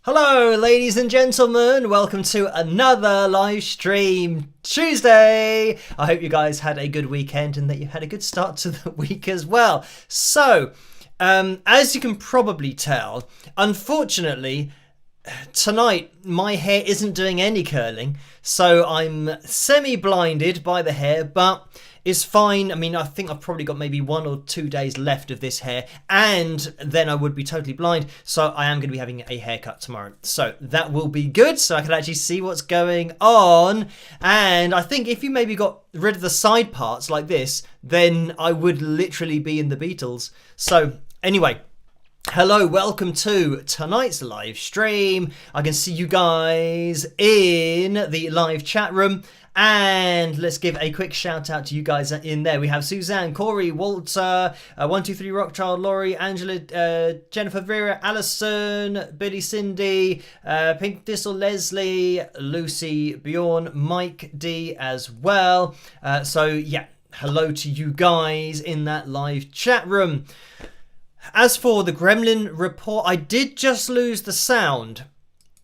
Hello ladies and gentlemen, welcome to another live stream Tuesday. I hope you guys had a good weekend and that you had a good start to the week as well. So, as you can probably tell, unfortunately, tonight my hair isn't doing any curling, so I'm semi-blinded by the hair, but it's fine. I mean, I think I've probably got maybe 1 or 2 days left of this hair, and then I would be totally blind, so I am going to be having a haircut tomorrow. So that will be good, so I can actually see what's going on. And I think if you maybe got rid of the side parts like this, then I would literally be in the Beatles. So anyway, hello, welcome to tonight's live stream. I can see you guys in the live chat room. And let's give a quick shout out to you guys in there. We have Suzanne, Corey, Walter, 123 Rockchild, Laurie, Angela, Jennifer Vera, Alison, Billy, Cindy, Pink Thistle, Leslie, Lucy, Bjorn, Mike D as well. So yeah, hello to you guys in that live chat room. As for the Gremlin report, I did just lose the sound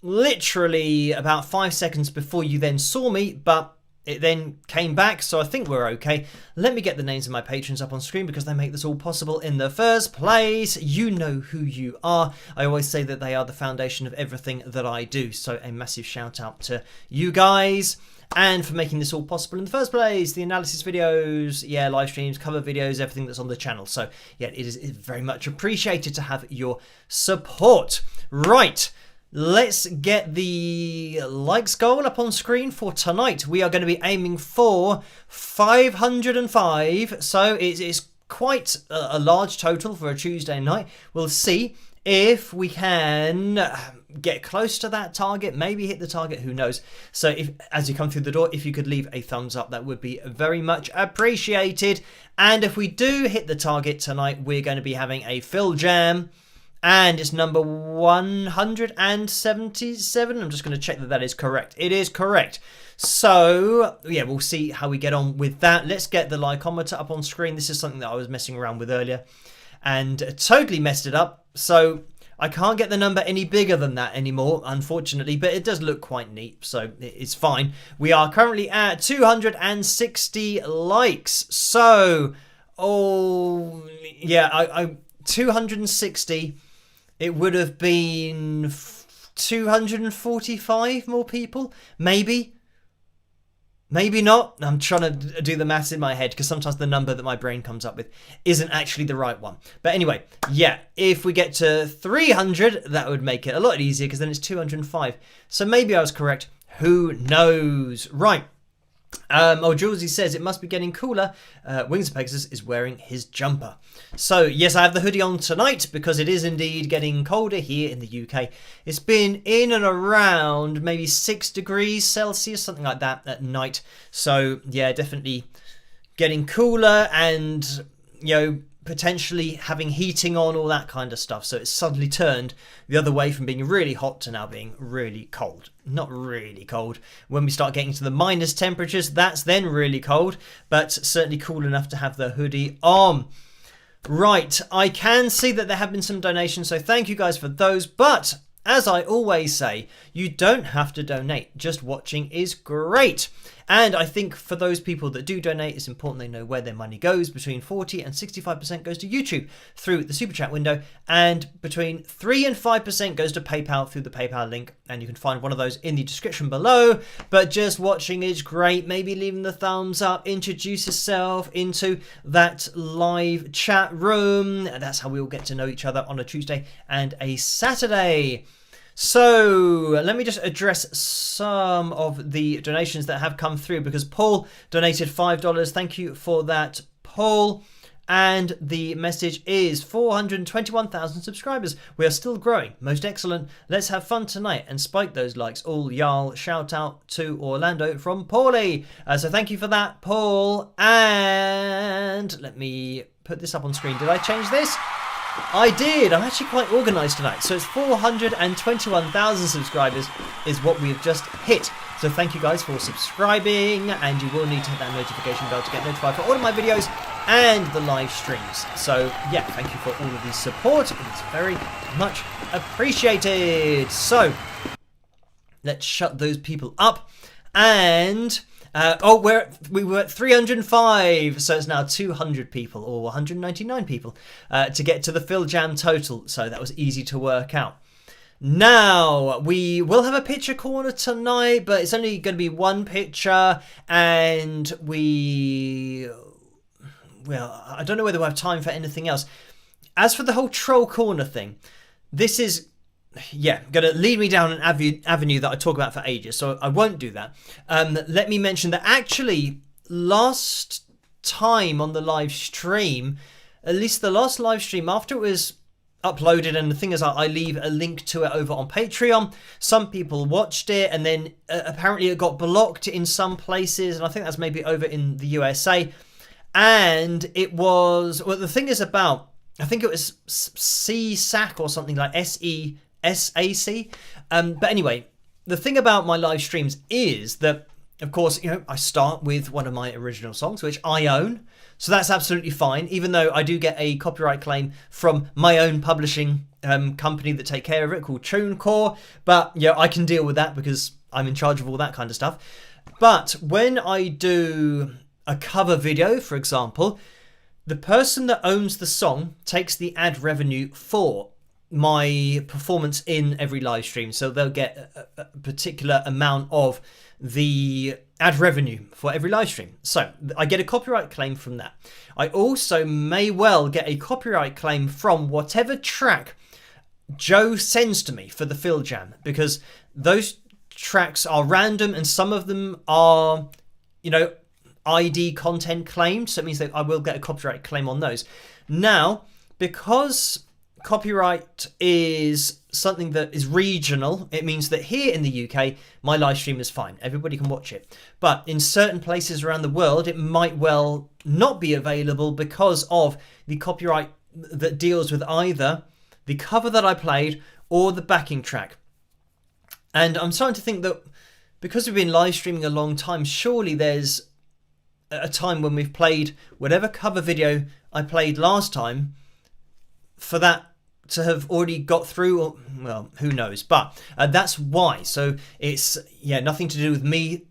literally about 5 seconds before you then saw me, but it then came back, so I think we're okay. Let me get the names of my patrons up on screen because they make this all possible in the first place. You know who you are. I always say that they are the foundation of everything that I do, so a massive shout out to you guys. And for making this all possible in the first place, the analysis videos, yeah, live streams, cover videos, everything that's on the channel. So yeah, it is very much appreciated to have your support. Right. Let's get the likes goal up on screen for tonight. We are going to be aiming for 505. So it's quite a large total for a Tuesday night. We'll see if we can get close to that target, maybe hit the target, who knows. So if, as you come through the door, if you could leave a thumbs up, that would be very much appreciated. And if we do hit the target tonight, we're going to be having a Phil Jam. And it's number 177. I'm just going to check that that is correct. It is correct. So, yeah, we'll see how we get on with that. Let's get the likeometer up on screen. This is something that I was messing around with earlier and totally messed it up. So I can't get the number any bigger than that anymore, unfortunately, but it does look quite neat, so it's fine. We are currently at 260 likes. So, oh, yeah, 260... It would have been 245 more people, maybe. Maybe not. I'm trying to do the maths in my head because sometimes the number that my brain comes up with isn't actually the right one. But anyway, yeah, if we get to 300, that would make it a lot easier because then it's 205. So maybe I was correct. Who knows? Right. Julesy says it must be getting cooler. Wings of Pegasus is wearing his jumper. So yes, I have the hoodie on tonight because it is indeed getting colder here in the UK. It's been in and around maybe 6 degrees Celsius, something like that at night. So yeah, definitely getting cooler and, you know, potentially having heating on, all that kind of stuff. So it's suddenly turned the other way from being really hot to now being really cold. Not really cold. When we start getting to the minus temperatures, that's then really cold, but certainly cool enough to have the hoodie on. Right, I can see that there have been some donations, so thank you guys for those. But as I always say, you don't have to donate. Just watching is great. And I think for those people that do donate, it's important they know where their money goes. Between 40 and 65% goes to YouTube through the Super Chat window, and between 3 and 5% goes to PayPal through the PayPal link, and you can find one of those in the description below. But just watching is great. Maybe leaving the thumbs up, introduce yourself into that live chat room. That's how we all get to know each other on a Tuesday and a Saturday. So let me just address some of the donations that have come through, because Paul donated $5. Thank you for that, Paul. And the message is 421,000 subscribers. We are still growing. Most excellent. Let's have fun tonight and spike those likes. All y'all. Shout out to Orlando from Paulie. So thank you for that, Paul. And let me put this up on screen. Did I change this? I did. I'm actually quite organised tonight. So it's 421,000 subscribers is what we have just hit. So thank you guys for subscribing, and you will need to hit that notification bell to get notified for all of my videos and the live streams. So yeah, thank you for all of the support. It's very much appreciated. So let's shut those people up. And we were at 305, so it's now 200 people or 199 people to get to the Phil Jam total. So that was easy to work out. Now, we will have a picture corner tonight, but it's only going to be one picture, and well, I don't know whether we'll have time for anything else. As for the whole troll corner thing, this is, yeah, going to lead me down an avenue that I talk about for ages, so I won't do that. Let me mention that actually, last time on the live stream, at least the last live stream after it was uploaded, and the thing is, I leave a link to it over on Patreon. Some people watched it, and then apparently it got blocked in some places, and I think that's maybe over in the USA. And it was, well, the thing is about, I think it was CSAC or something like SESAC. But anyway, the thing about my live streams is that, of course, I start with one of my original songs, which I own. So that's absolutely fine, even though I do get a copyright claim from my own publishing company that take care of it, called TuneCore. But yeah, I can deal with that because I'm in charge of all that kind of stuff. But when I do a cover video, for example, the person that owns the song takes the ad revenue for my performance in every live stream. So they'll get a particular amount of the ad revenue for every live stream. So I get a copyright claim from that. I also may well get a copyright claim from whatever track Joe sends to me for the Phil Jam, because those tracks are random and some of them are, ID content claimed. So it means that I will get a copyright claim on those. Now, because copyright is something that is regional, it means that here in the UK, my live stream is fine. Everybody can watch it. But in certain places around the world, it might well not be available because of the copyright that deals with either the cover that I played or the backing track. And I'm starting to think that because we've been live streaming a long time, surely there's a time when we've played whatever cover video I played last time for that to have already got through, or, well, who knows, but that's why. So it's, nothing to do with me,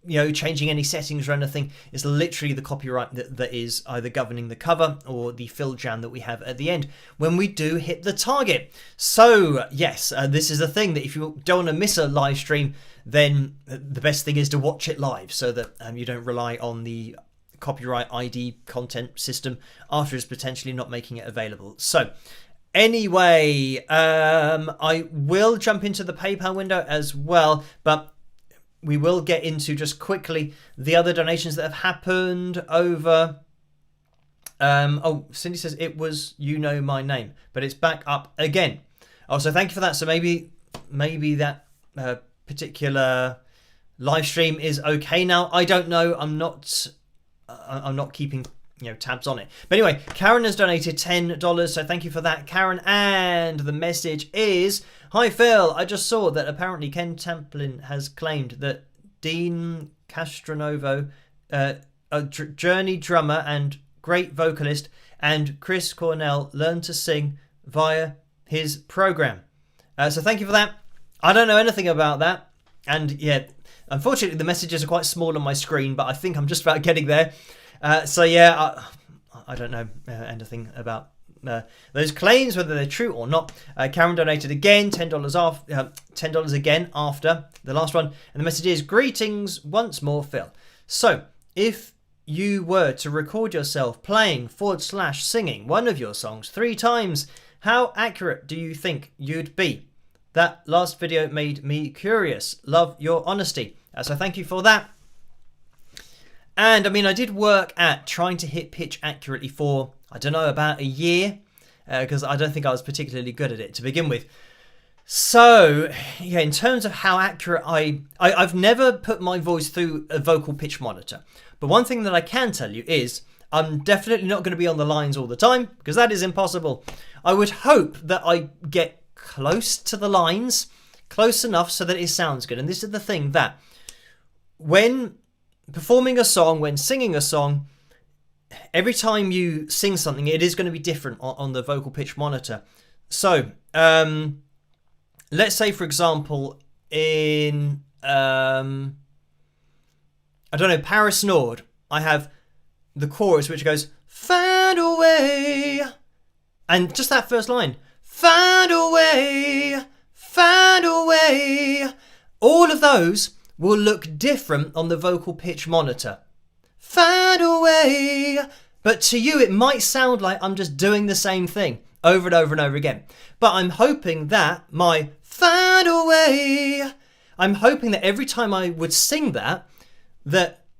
changing any settings or anything. It's literally the copyright that is either governing the cover or the Phil Jam that we have at the end when we do hit the target. So yes, this is the thing, that if you don't want to miss a live stream, then the best thing is to watch it live, so that you don't rely on the copyright ID content system after it's potentially not making it available. So anyway, I will jump into the PayPal window as well, but we will get into just quickly the other donations that have happened over. Cindy says it was my name, but it's back up again. So thank you for that. So maybe that particular live stream is okay now. I don't know. I'm not keeping tabs on it. But anyway, Karen has donated $10, so thank you for that, Karen. And the message is, hi Phil, I just saw that apparently Ken Tamplin has claimed that Dean Castronovo, a Journey drummer and great vocalist, and Chris Cornell learned to sing via his program. So thank you for that. I don't know anything about that, and yeah, unfortunately the messages are quite small on my screen, but I think I'm just about getting there. So yeah, I don't know anything about those claims, whether they're true or not. Karen donated again, $10 again after the last one, and the message is, greetings once more, Phil. So if you were to record yourself playing / singing one of your songs 3 times, how accurate do you think you'd be? That last video made me curious. Love your honesty. So thank you for that. And I mean, I did work at trying to hit pitch accurately for, I don't know, about a year, because I don't think I was particularly good at it to begin with. So yeah, in terms of how accurate I've never put my voice through a vocal pitch monitor. But one thing that I can tell you is I'm definitely not going to be on the lines all the time, because that is impossible. I would hope that I get close to the lines, close enough so that it sounds good. And this is the thing, that when performing a song, when singing a song, every time you sing something, it is going to be different on the vocal pitch monitor. So let's say, for example, in I don't know, Paris Nord, I have the chorus which goes find a way, and just that first line, find a way, find a way. All of those will look different on the vocal pitch monitor. Find a way. But to you, it might sound like I'm just doing the same thing over and over and over again. But I'm hoping that my find a way, I'm hoping that every time I would sing that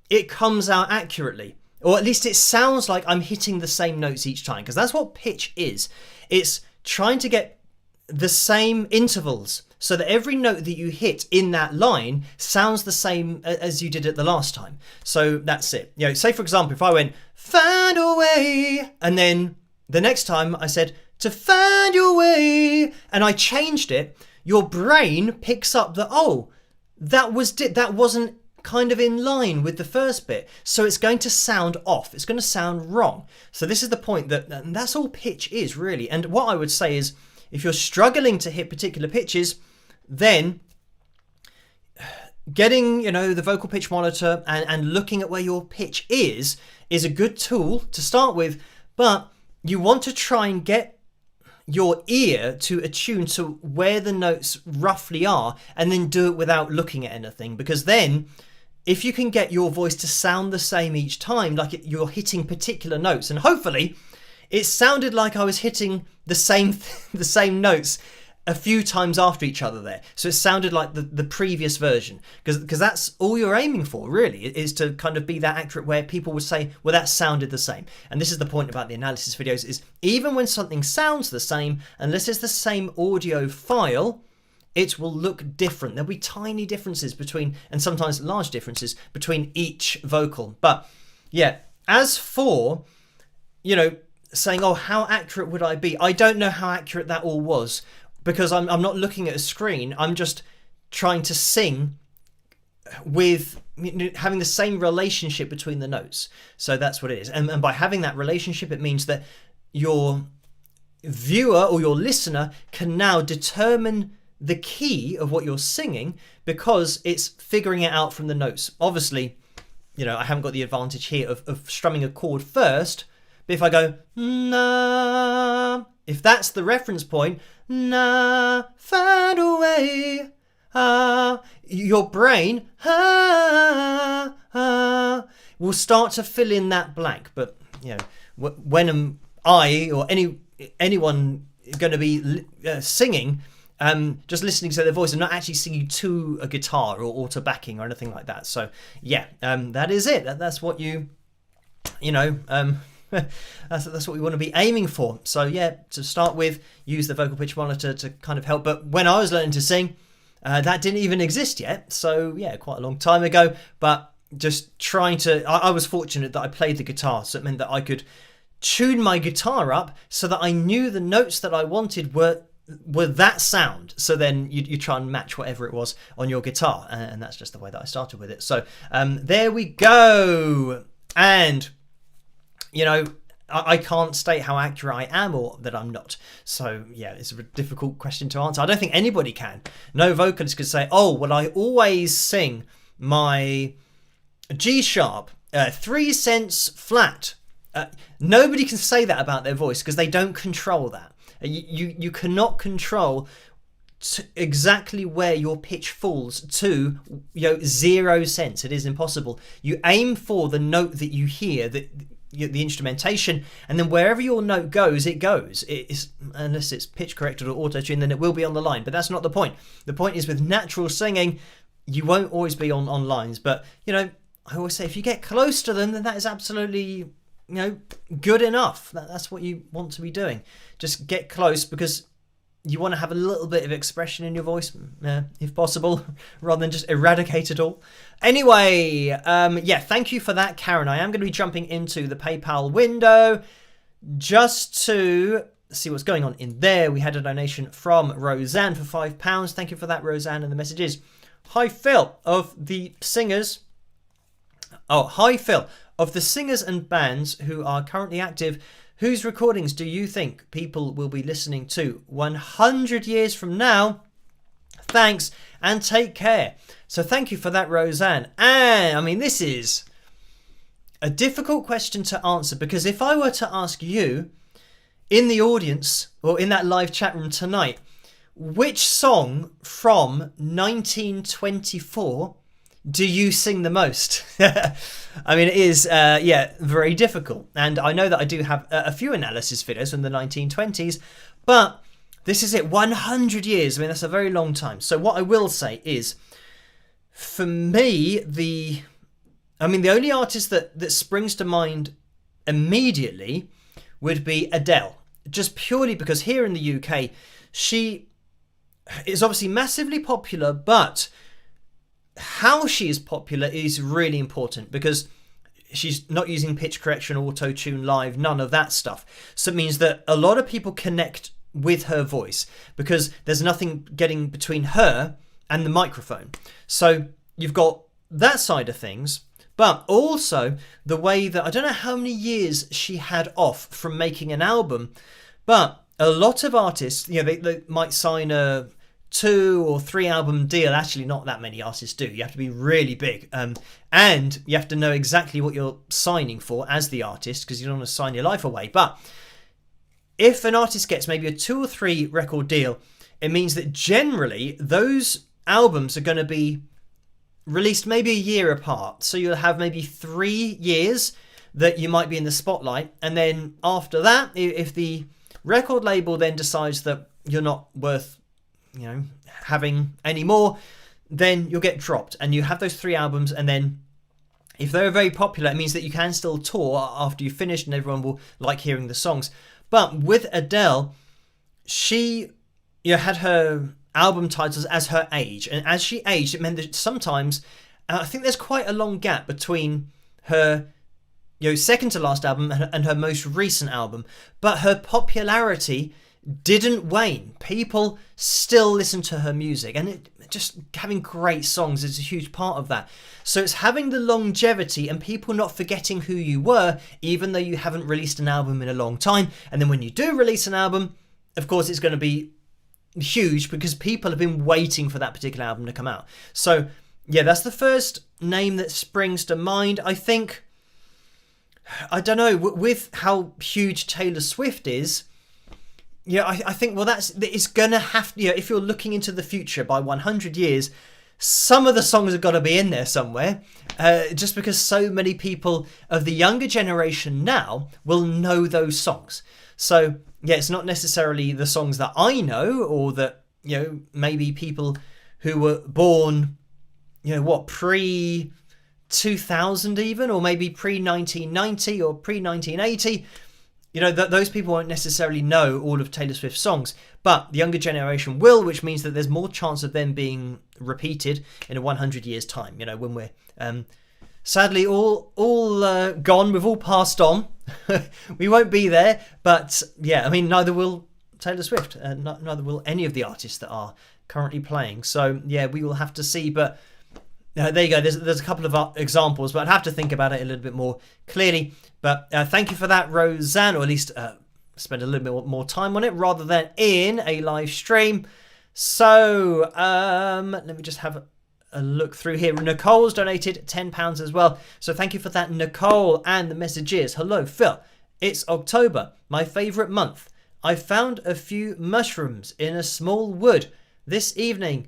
it comes out accurately. Or at least it sounds like I'm hitting the same notes each time. Because that's what pitch is. It's trying to get the same intervals so that every note that you hit in that line sounds the same as you did it the last time. So that's it. You know, say for example, if I went find a way, and then the next time I said to find your way, and I changed it, your brain picks up that, oh, that wasn't kind of in line with the first bit, so it's going to sound off, it's going to sound wrong. So this is the point, that's all pitch is really. And what I would say is, if you're struggling to hit particular pitches, then getting, the vocal pitch monitor and looking at where your pitch is a good tool to start with. But you want to try and get your ear to attune to where the notes roughly are, and then do it without looking at anything. Because then, if you can get your voice to sound the same each time, like you're hitting particular notes, and hopefully it sounded like I was hitting the same notes a few times after each other there. So it sounded like the previous version, because that's all you're aiming for, really, is to kind of be that accurate where people would say, well, that sounded the same. And this is the point about the analysis videos, is even when something sounds the same, unless it's the same audio file, it will look different. There'll be tiny differences between, and sometimes large differences between each vocal. But yeah, as for, saying, oh, how accurate would I be? I don't know how accurate that all was, because I'm not looking at a screen. I'm just trying to sing with having the same relationship between the notes. So that's what it is. And by having that relationship, it means that your viewer or your listener can now determine the key of what you're singing, because it's figuring it out from the notes. Obviously, I haven't got the advantage here of strumming a chord first. But if I go, na, if that's the reference point, na, find a way, your brain, will start to fill in that blank. But, when am I or anyone going to be singing, just listening to their voice and not actually singing to a guitar or to backing or anything like that. So, yeah, that is it. That's what that's what we want to be aiming for. So yeah, to start with, use the vocal pitch monitor to kind of help. But when I was learning to sing, that didn't even exist yet. So yeah, quite a long time ago. But just trying to, I was fortunate that I played the guitar, so it meant that I could tune my guitar up so that I knew the notes that I wanted were that sound. So then you try and match whatever it was on your guitar, and that's just the way that I started with it. So there we go. And I can't state how accurate I am or that I'm not. So, yeah, it's a difficult question to answer. I don't think anybody can. No vocalist could say, oh, well, I always sing my G sharp 3 cents flat. Nobody can say that about their voice, because they don't control that. You cannot control exactly where your pitch falls to 0 cents. It is impossible. You aim for the note that you hear, the instrumentation, and then wherever your note goes, it goes. Unless it's pitch corrected or auto-tuned, then it will be on the line. But that's not the point. The point is, with natural singing, you won't always be on lines. But I always say, if you get close to them, then that is absolutely good enough. That's what you want to be doing. Just get close, because you want to have a little bit of expression in your voice, if possible, rather than just eradicate it all. Anyway, yeah, thank you for that, Karen. I am going to be jumping into the PayPal window just to see what's going on in there. We had a donation from Roseanne for £5. Thank you for that, Roseanne. And the message is, hi, Phil, of the singers. Oh, hi, Phil. of the singers and bands who are currently active, whose recordings do you think people will be listening to 100 years from now? Thanks and take care. So thank you for that, Roseanne. And I mean, this is a difficult question to answer, because if I were to ask you in the audience or in that live chat room tonight, which song from 1924 do you sing the most? I mean, it is, very difficult. And I know that I do have a few analysis videos from the 1920s, but this is it, 100 years. I mean, that's a very long time. So what I will say is, for me, the only artist that springs to mind immediately would be Adele. Just purely because here in the UK, she is obviously massively popular, but how she is popular is really important, because she's not using pitch correction, auto-tune live, none of that stuff. So it means that a lot of people connect with her voice because there's nothing getting between her and the microphone. So you've got that side of things, but also the way that, I don't know how many years she had off from making an album, but a lot of artists, they might sign a 2 or 3 album deal. Actually, not that many artists do. You have to be really big, and you have to know exactly what you're signing for as the artist, because you don't want to sign your life away. But if an artist gets maybe a 2 or 3 record deal, it means that generally those albums are going to be released maybe a year apart. So you'll have maybe 3 years that you might be in the spotlight, and then after that, if the record label then decides that you're not worth having any more, then you'll get dropped, and you have those 3 albums. And then if they're very popular, it means that you can still tour after you've finished, and everyone will like hearing the songs. But with Adele, she had her album titles as her age, and as she aged, it meant that sometimes I think there's quite a long gap between her second to last album and her most recent album, but her popularity didn't wane. People still listen to her music, and just having great songs is a huge part of that. So it's having the longevity and people not forgetting who you were, even though you haven't released an album in a long time. And then when you do release an album, of course, it's going to be huge because people have been waiting for that particular album to come out. So yeah, that's the first name that springs to mind. I think, I don't know, with how huge Taylor Swift is, I think, well, it's going to have, if you're looking into the future by 100 years, some of the songs have got to be in there somewhere, just because so many people of the younger generation now will know those songs. So, yeah, it's not necessarily the songs that I know, or that, maybe people who were born, pre-2000 even, or maybe pre-1990 or pre-1980. Those people won't necessarily know all of Taylor Swift's songs, but the younger generation will, which means that there's more chance of them being repeated in a 100 years' time. When we're sadly all gone, we've all passed on. We won't be there, but yeah, I mean, neither will Taylor Swift, neither will any of the artists that are currently playing. So yeah, we will have to see, but there you go. There's a couple of examples, but I'd have to think about it a little bit more clearly. But thank you for that, Roseanne, or at least spend a little bit more time on it rather than in a live stream. So let me just have a look through here. Nicole's donated £10 as well. So thank you for that, Nicole. And the message is, hello, Phil. It's October, my favourite month. I found a few mushrooms in a small wood this evening.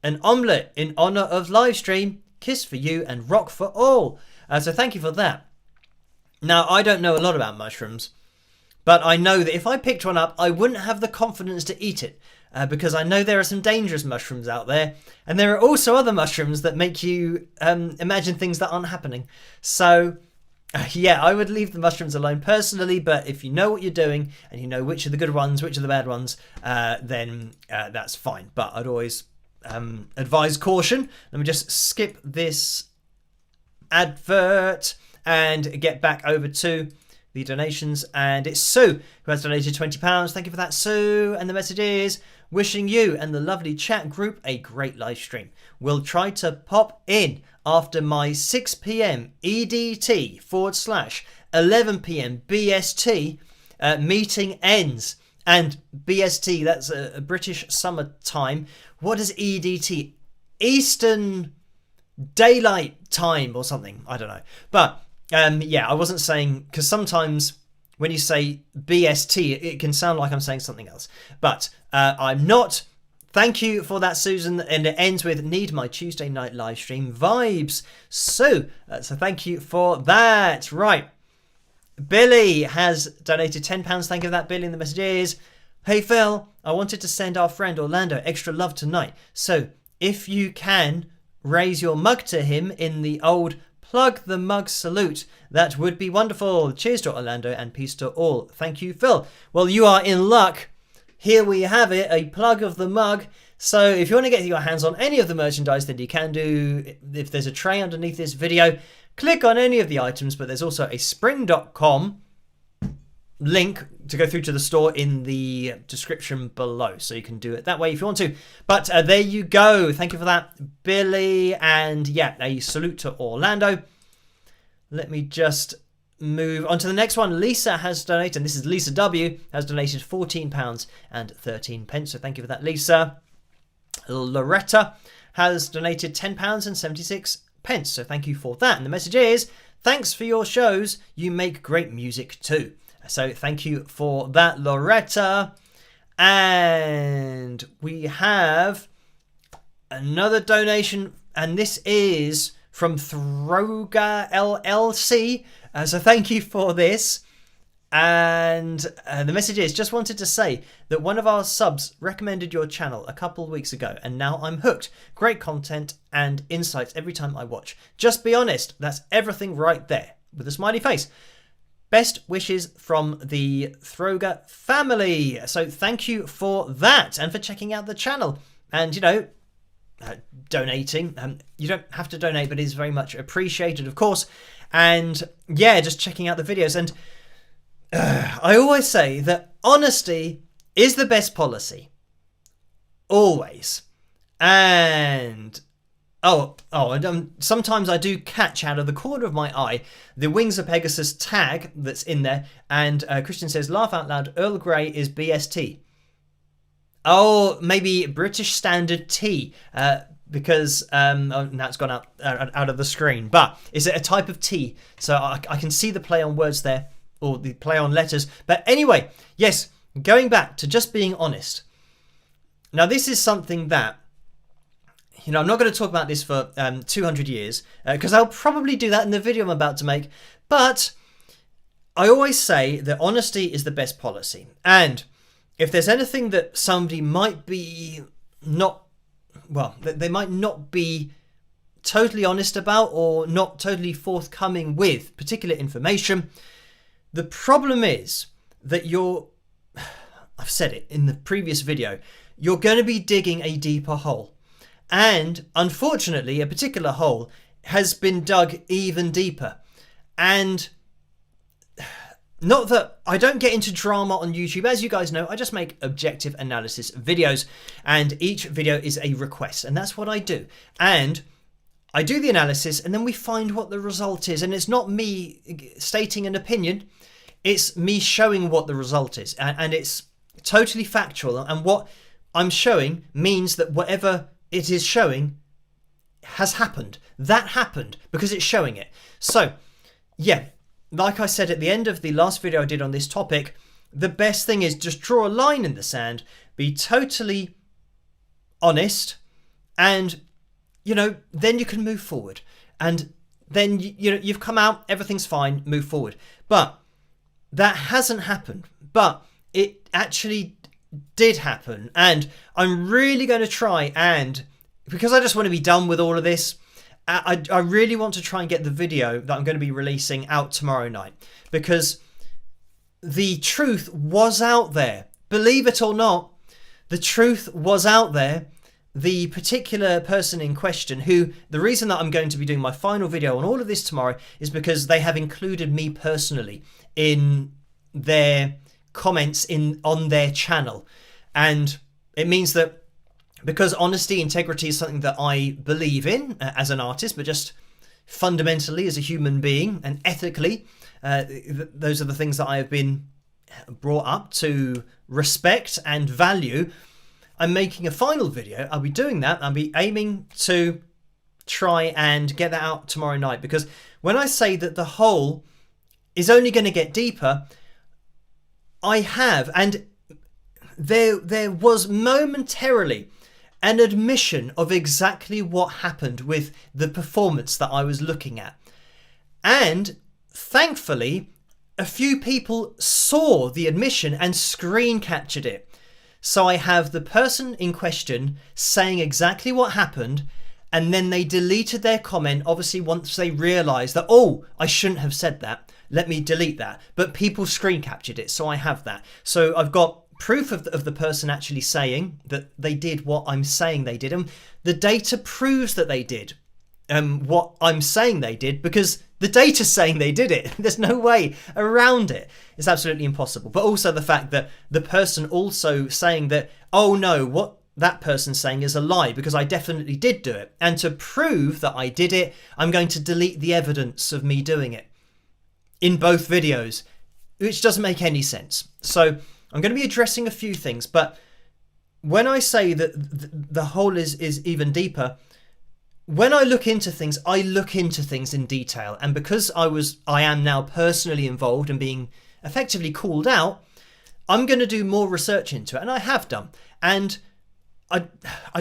An omelette in honour of live stream. Kiss for you and rock for all. So thank you for that. Now, I don't know a lot about mushrooms, but I know that if I picked one up, I wouldn't have the confidence to eat it, because I know there are some dangerous mushrooms out there, and there are also other mushrooms that make you imagine things that aren't happening. So, yeah, I would leave the mushrooms alone personally, but if you know what you're doing, and you know which are the good ones, which are the bad ones, then that's fine. But I'd always advise caution. Let me just skip this advert and get back over to the donations, and it's Sue who has donated £20. Thank you for that, Sue. And the message is, wishing you and the lovely chat group a great live stream. We'll try to pop in after my 6 p.m. EDT / 11 p.m. BST meeting ends. And BST, that's a British summer time. What is EDT? Eastern Daylight Time or something. I don't know. But yeah, I wasn't saying, because sometimes when you say BST, it can sound like I'm saying something else. But I'm not. Thank you for that, Susan. And it ends with, need my Tuesday night live stream vibes. So thank you for that. Right. Billy has donated £10. Thank you for that, Billy. And the message is, hey, Phil, I wanted to send our friend Orlando extra love tonight. So if you can raise your mug to him in the old plug the mug salute, that would be wonderful. Cheers to Orlando and peace to all. Thank you, Phil. Well, you are in luck. Here we have it, a plug of the mug. So if you want to get your hands on any of the merchandise, then you can do. If there's a tray underneath this video, click on any of the items, but there's also a spring.com link to go through to the store in the description below. So you can do it that way if you want to. But there you go. Thank you for that, Billy. And yeah, a salute to Orlando. Let me just move on to the next one. Lisa has donated, and this is Lisa W, has donated £14 and 13 pence. So thank you for that, Lisa. Loretta has donated £10 and 76 pence. So thank you for that. And the message is, thanks for your shows. You make great music too. So thank you for that, Loretta. And we have another donation, and this is from Throga LLC. So thank you for this. And the message is, just wanted to say that one of our subs recommended your channel a couple of weeks ago, and now I'm hooked. Great content and insights every time I watch. Just be honest, that's everything right there, with a smiley face. Best wishes from the Throga family. So thank you for that, and for checking out the channel. And, you know, donating. You don't have to donate, but it is very much appreciated, of course. And yeah, just checking out the videos. And I always say that honesty is the best policy. Always. And sometimes I do catch out of the corner of my eye the Wings of Pegasus tag that's in there. And Christian says, laugh out loud, Earl Grey is BST. Oh, maybe British Standard Tea. Because now it's gone out of the screen. But is it a type of tea? So I can see the play on words there, or the play on letters. But anyway, yes, going back to just being honest. Now, this is something that, you know, I'm not going to talk about this for 200 years, because I'll probably do that in the video I'm about to make. But I always say that honesty is the best policy. And if there's anything that somebody might be they might not be totally honest about, or not totally forthcoming with particular information, the problem is that I've said it in the previous video, you're going to be digging a deeper hole. And unfortunately, a particular hole has been dug even deeper. And not that I don't get into drama on YouTube. As you guys know, I just make objective analysis videos, and each video is a request, and that's what I do. And I do the analysis, and then we find what the result is. And it's not me stating an opinion. It's me showing what the result is. And it's totally factual. And what I'm showing means that whatever it is showing has happened. That happened because it's showing it. So, yeah, like I said at the end of the last video I did on this topic, the best thing is just draw a line in the sand, be totally honest, and, you know, then you can move forward. And then, you know, you've come out, everything's fine, move forward. But that hasn't happened. But it actually did happen. And I'm really going to try, and because I just want to be done with all of this, I really want to try and get the video that I'm going to be releasing out tomorrow night, because the truth was out there. Believe it or not, the truth was out there the particular person in question, who the reason that I'm going to be doing my final video on all of this tomorrow is because they have included me personally in their comments on their channel. And it means that because honesty, integrity is something that I believe in as an artist, but just fundamentally as a human being and ethically, those are the things that I have been brought up to respect and value. I'm making a final video. I'll be doing that. I'll be aiming to try and get that out tomorrow night, because when I say that the hole is only going to get deeper, I have, and there was momentarily an admission of exactly what happened with the performance that I was looking at. And thankfully, a few people saw the admission and screen captured it. So I have the person in question saying exactly what happened, and then they deleted their comment, obviously once they realised that, oh, I shouldn't have said that, let me delete that. But people screen captured it, so I have that. So I've got proof of the person actually saying that they did what I'm saying they did. And the data proves that they did what I'm saying they did, because the data's saying they did it. There's no way around it. It's absolutely impossible. But also the fact that the person also saying that, oh no, what that person's saying is a lie, because I definitely did do it. And to prove that I did it, I'm going to delete the evidence of me doing it in both videos, which doesn't make any sense. So I'm going to be addressing a few things, but when I say that the hole is even deeper, when I look into things, I look into things in detail. And because I am now personally involved and being effectively called out, I'm going to do more research into it, and I have done. And I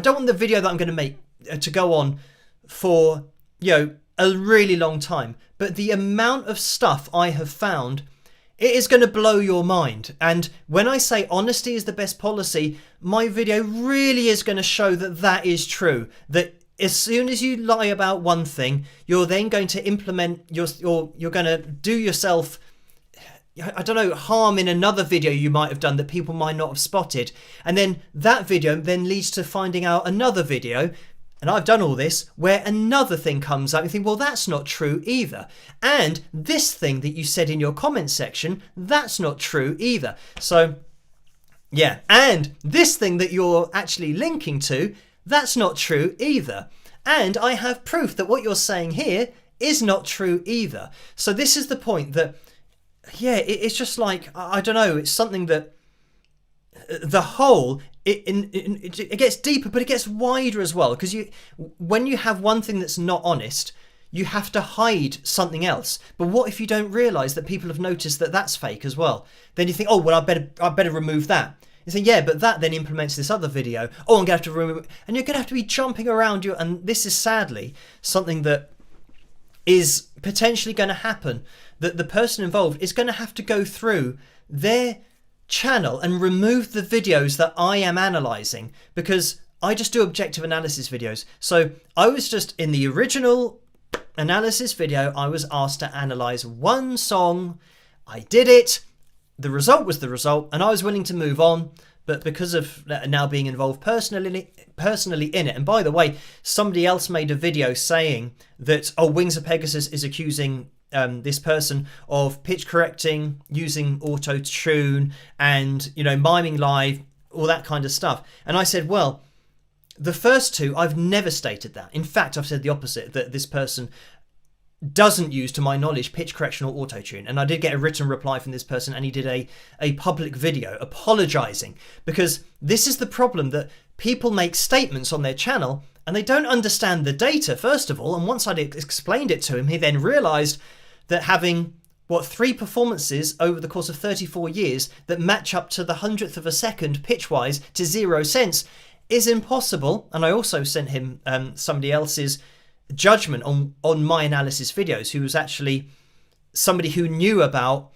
don't want the video that I'm going to make to go on for, a really long time, but the amount of stuff I have found, it is going to blow your mind. And when I say honesty is the best policy, my video really is going to show that that is true. That as soon as you lie about one thing, you're then going to implement you're going to do yourself, I don't know, harm in another video you might have done that people might not have spotted. And then that video then leads to finding out another video, and I've done all this, where another thing comes up. You think, well, that's not true either. And this thing that you said in your comment section, that's not true either. So, yeah. And this thing that you're actually linking to, that's not true either. And I have proof that what you're saying here is not true either. So this is the point that, yeah, it's just like, I don't know, it's something that the whole, it gets deeper, but it gets wider as well. Because when you have one thing that's not honest, you have to hide something else. But what if you don't realise that people have noticed that that's fake as well? Then you think, oh, well, I better remove that. You think, yeah, but that then implements this other video. Oh, I'm going to have to remove it. And you're going to have to be jumping around you. And this is sadly something that is potentially going to happen. That the person involved is going to have to go through their channel and remove the videos that I am analysing, because I just do objective analysis videos. So I was just in the original analysis video, I was asked to analyse one song. I did it. The result was the result, and I was willing to move on. But because of now being involved personally in it, and by the way, somebody else made a video saying that, oh, Wings of Pegasus is accusing this person of pitch correcting, using auto tune, and miming live, all that kind of stuff. And I said, well, the first two, I've never stated that. In fact, I've said the opposite, that this person doesn't use, to my knowledge, pitch correction or auto tune. And I did get a written reply from this person, and he did a public video apologising, because this is the problem, that people make statements on their channel and they don't understand the data, first of all. And once I'd explained it to him, he then realised that having, 3 performances over the course of 34 years that match up to the 100th of a second pitch-wise to 0 cents is impossible. And I also sent him somebody else's judgment on my analysis videos, who was actually somebody who knew about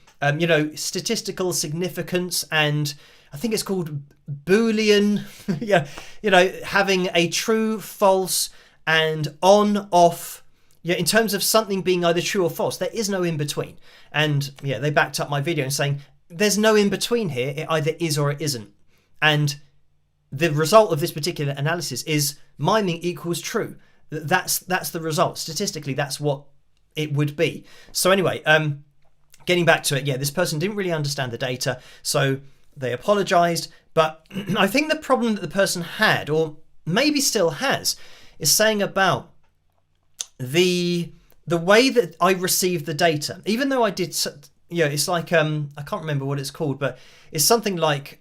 statistical significance, and I think it's called Boolean, having a true, false, and on, off. Yeah, in terms of something being either true or false, there is no in between. And yeah, they backed up my video and saying there's no in between here. It either is or it isn't. And the result of this particular analysis is miming equals true. That's the result. Statistically, that's what it would be. So anyway, getting back to it, yeah, this person didn't really understand the data, so they apologized. But I think the problem that the person had, or maybe still has, is saying about the way that I received the data. Even though I did, it's like, I can't remember what it's called, but it's something like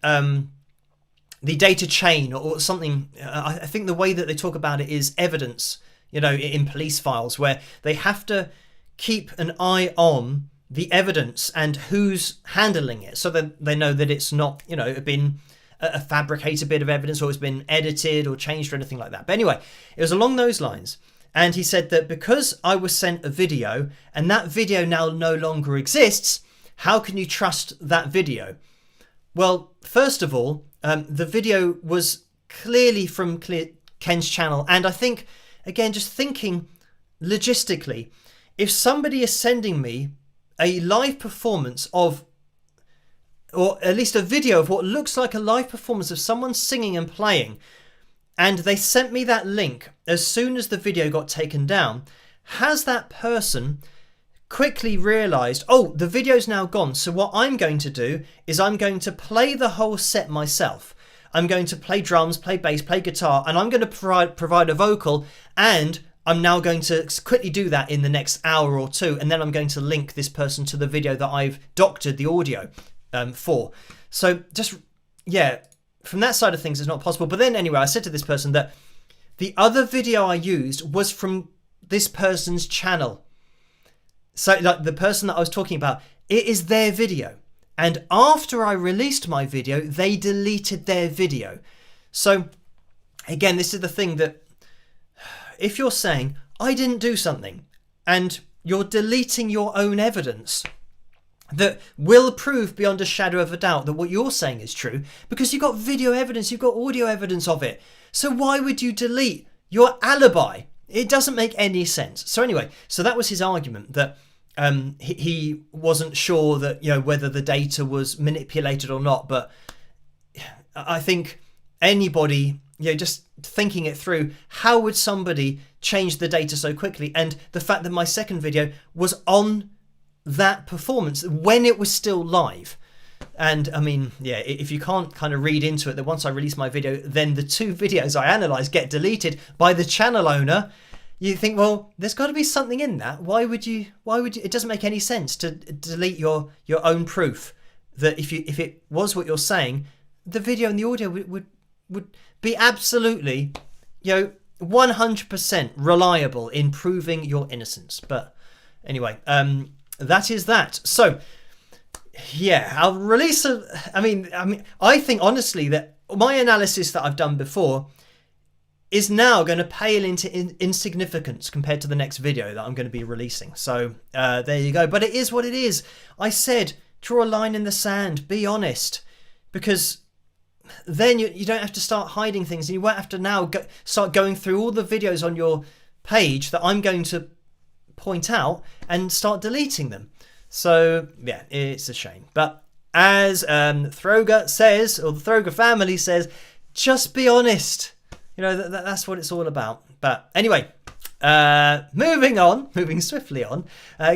the data chain or something. I think the way that they talk about it is evidence, in police files, where they have to keep an eye on the evidence and who's handling it, so that they know that it's not, been a fabricated bit of evidence, or it's been edited or changed or anything like that. But anyway, it was along those lines. And he said that because I was sent a video and that video now no longer exists, how can you trust that video? Well, first of all, the video was clearly from Ken's channel. And I think, again, just thinking logistically, if somebody is sending me a live performance of, or at least a video of what looks like a live performance of someone singing and playing, and they sent me that link as soon as the video got taken down, has that person quickly realized, oh, the video's now gone, so what I'm going to do is I'm going to play the whole set myself. I'm going to play drums, play bass, play guitar, and I'm going to provide a vocal, and I'm now going to quickly do that in the next hour or two, and then I'm going to link this person to the video that I've doctored the audio for. So just, yeah, from that side of things, it's not possible. But then anyway, I said to this person that the other video I used was from this person's channel. So like the person that I was talking about, it is their video. And after I released my video, they deleted their video. So again, this is the thing that if you're saying, I didn't do something, and you're deleting your own evidence that will prove beyond a shadow of a doubt that what you're saying is true, because you've got video evidence, you've got audio evidence of it. So why would you delete your alibi? It doesn't make any sense. So anyway, so that was his argument, that he wasn't sure that, whether the data was manipulated or not. But I think anybody, just thinking it through, how would somebody change the data so quickly? And the fact that my second video was on that performance when it was still live. And I mean, yeah, if you can't kind of read into it that once I release my video, then the two videos I analysed get deleted by the channel owner, you think, well, there's got to be something in that. Why would you, it doesn't make any sense to delete your own proof that if it was what you're saying, the video and the audio would be absolutely, 100% reliable in proving your innocence. But anyway, that is that. So yeah, I'll release I think honestly that my analysis that I've done before is now going to pale into insignificance compared to the next video that I'm going to be releasing. So there you go. But it is what it is. I said, draw a line in the sand, be honest, because then you don't have to start hiding things, and you won't have to now start going through all the videos on your page that I'm going to point out and start deleting them. So yeah, it's a shame. But as Throger says, or the Throger family says, just be honest. That's what it's all about. But anyway, moving swiftly on.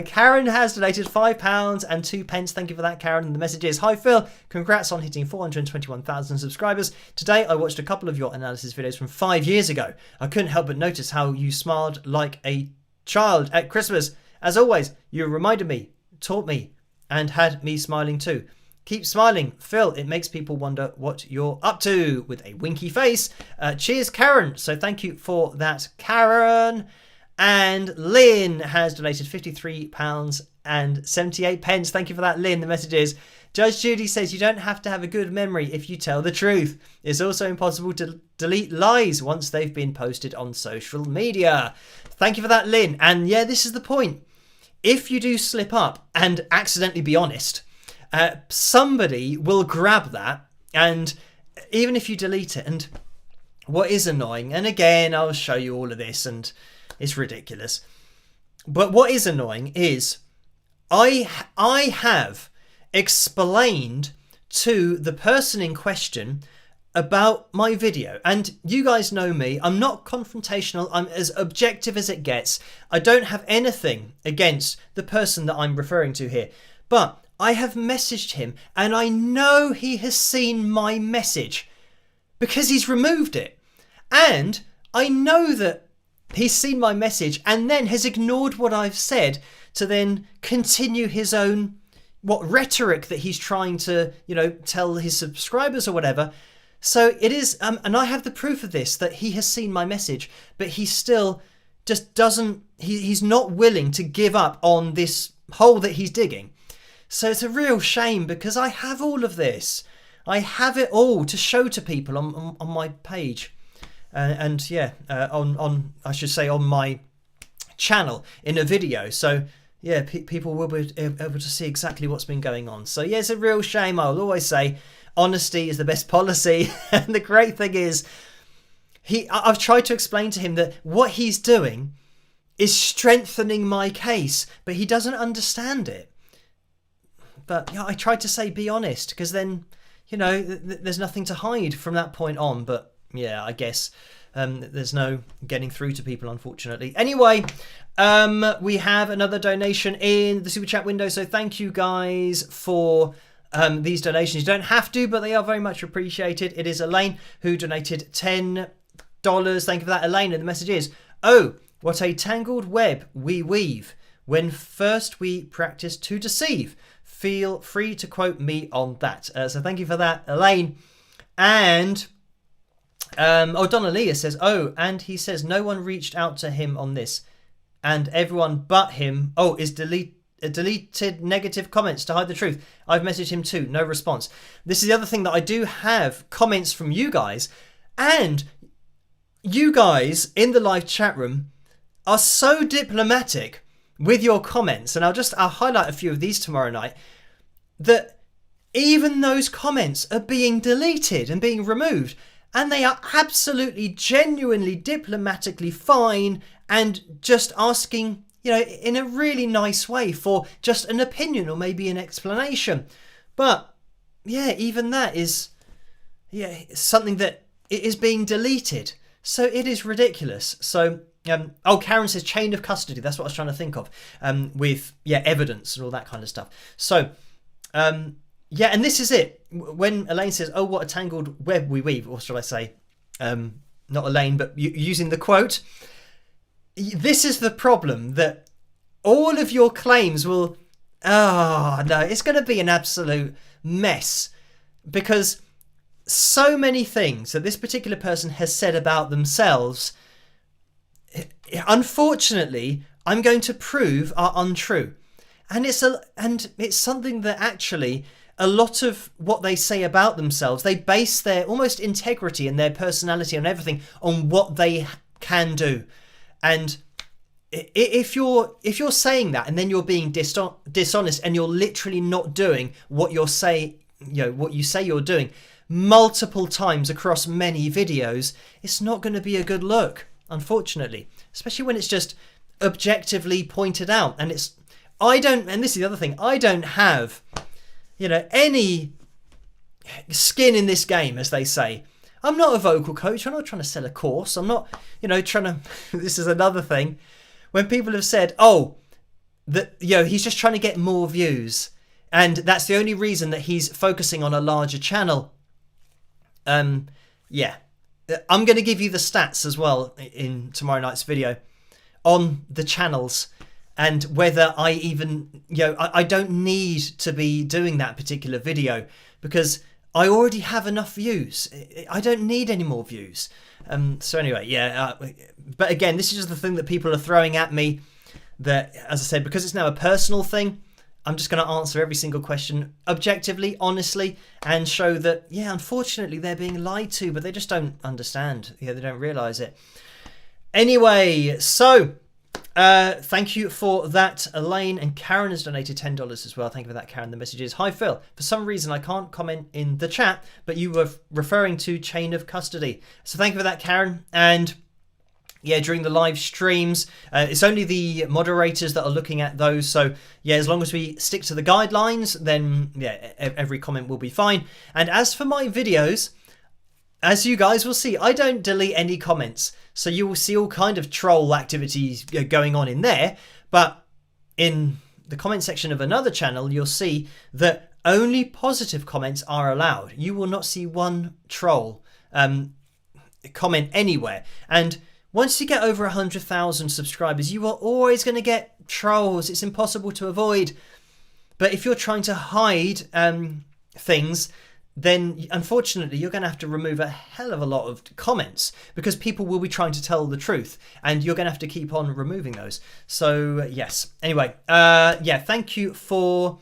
Karen has donated £5 and 2 pence. Thank you for that, Karen. And the message is, hi Phil, congrats on hitting 421,000 subscribers. Today I watched a couple of your analysis videos from 5 years ago. I couldn't help but notice how you smiled like a child at Christmas. As always, you reminded me, taught me, and had me smiling too. Keep smiling, Phil. It makes people wonder what you're up to, with a winky face. Cheers, Karen. So thank you for that, Karen. And Lynn has donated £53 and 78 pence. Thank you for that, Lynn. The message is, Judge Judy says you don't have to have a good memory if you tell the truth. It's also impossible to delete lies once they've been posted on social media. Thank you for that, Lynn. And yeah, this is the point. If you do slip up and accidentally be honest, somebody will grab that, and even if you delete it, and what is annoying, and again, I'll show you all of this, and it's ridiculous, but what is annoying is I have explained to the person in question about my video. And you guys know me, I'm not confrontational, I'm as objective as it gets. I don't have anything against the person that I'm referring to here, but I have messaged him and I know he has seen my message because he's removed it. And I know that he's seen my message and then has ignored what I've said to then continue his own rhetoric that he's trying to, tell his subscribers or whatever. So it is, and I have the proof of this, that he has seen my message, but he still just doesn't, he's not willing to give up on this hole that he's digging. So it's a real shame because I have all of this. I have it all to show to people on my page. On I should say on my channel in a video. So yeah, people will be able to see exactly what's been going on. So yeah, it's a real shame. I'll always say honesty is the best policy. And the great thing is, I've tried to explain to him that what he's doing is strengthening my case, but he doesn't understand it. But yeah, I tried to say be honest, because then, there's nothing to hide from that point on. But yeah, I guess there's no getting through to people, unfortunately. Anyway, we have another donation in the super chat window. So thank you guys for these donations. You don't have to, but they are very much appreciated. It is Elaine who donated $10. Thank you for that, Elaine. And the message is, oh, what a tangled web we weave when first we practice to deceive. Feel free to quote me on that. So thank you for that, Elaine. And Donna Leah says, oh, and he says no one reached out to him on this, and everyone but him is deleted negative comments to hide the truth. I've messaged him too, no response. This is the other thing, that I do have comments from you guys, and you guys in the live chat room are so diplomatic with your comments, and I'll highlight a few of these tomorrow night, that even those comments are being deleted and being removed, and they are absolutely genuinely diplomatically fine and just asking, in a really nice way for just an opinion or maybe an explanation. But yeah, even that is something that it is being deleted. So it is ridiculous. So Karen says chain of custody. That's what I was trying to think of, with evidence and all that kind of stuff. So and this is it. When Elaine says, oh, what a tangled web we weave, or should I say, not Elaine, but using the quote, this is the problem, that all of your claims will, it's going to be an absolute mess, because so many things that this particular person has said about themselves, unfortunately, I'm going to prove are untrue. And it's something that actually a lot of what they say about themselves, they base their almost integrity and their personality and everything on what they can do. And if you're saying that and then you're being dishonest and you're literally not doing what you say you're doing multiple times across many videos, it's not going to be a good look, unfortunately, especially when it's just objectively pointed out. And this is the other thing, I don't have any skin in this game, as they say. I'm not a vocal coach. I'm not trying to sell a course. I'm not, trying to. This is another thing. When people have said, he's just trying to get more views, and that's the only reason that he's focusing on a larger channel. I'm going to give you the stats as well in tomorrow night's video on the channels. And whether I even, I don't need to be doing that particular video because I already have enough views. I don't need any more views. So anyway, but again, this is just the thing that people are throwing at me, that, as I said, because it's now a personal thing, I'm just going to answer every single question objectively, honestly, and show that, unfortunately, they're being lied to, but they just don't understand. They don't realise it. Anyway, so thank you for that, Elaine. And Karen has donated $10 as well. Thank you for that, Karen. The message is, hi Phil, for some reason I can't comment in the chat, but you were referring to chain of custody. So thank you for that, Karen. And during the live streams, it's only the moderators that are looking at those. So as long as we stick to the guidelines, then every comment will be fine. And as for my videos, as you guys will see, I don't delete any comments. So you will see all kind of troll activities going on in there. But in the comment section of another channel, you'll see that only positive comments are allowed. You will not see one troll comment anywhere. And once you get over 100,000 subscribers, you are always going to get trolls. It's impossible to avoid. But if you're trying to hide things, then unfortunately you're going to have to remove a hell of a lot of comments, because people will be trying to tell the truth and you're going to have to keep on removing those. So yes. Anyway, yeah, thank you for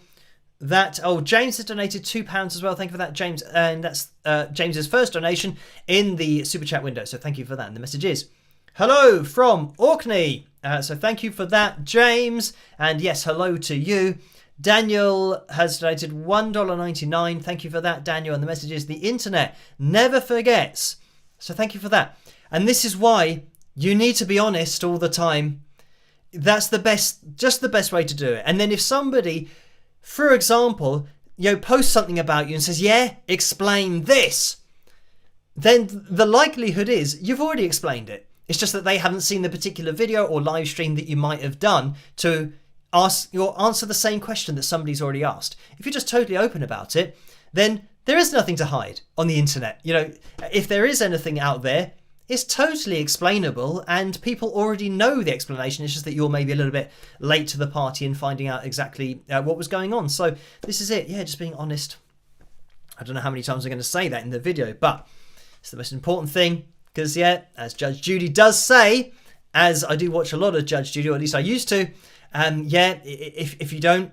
that. Oh, James has donated £2 as well. Thank you for that, James. And that's James's first donation in the super chat window. So thank you for that. And the message is, hello from Orkney. So thank you for that, James. And yes, hello to you. Daniel has donated $1.99. Thank you for that, Daniel. And the message is, the internet never forgets. So thank you for that. And this is why you need to be honest all the time. That's the best, just the best way to do it. And then if somebody, for example, posts something about you and says, yeah, explain this, then the likelihood is you've already explained it. It's just that they haven't seen the particular video or live stream that you might have done to answer the same question that somebody's already asked. If you're just totally open about it, then there is nothing to hide on the internet. If there is anything out there, it's totally explainable and people already know the explanation. It's just that you're maybe a little bit late to the party in finding out exactly what was going on. So this is it. Yeah, just being honest. I don't know how many times I'm going to say that in the video, but it's the most important thing, because, yeah, as Judge Judy does say, as I do watch a lot of Judge Judy, or at least I used to, yeah, if you don't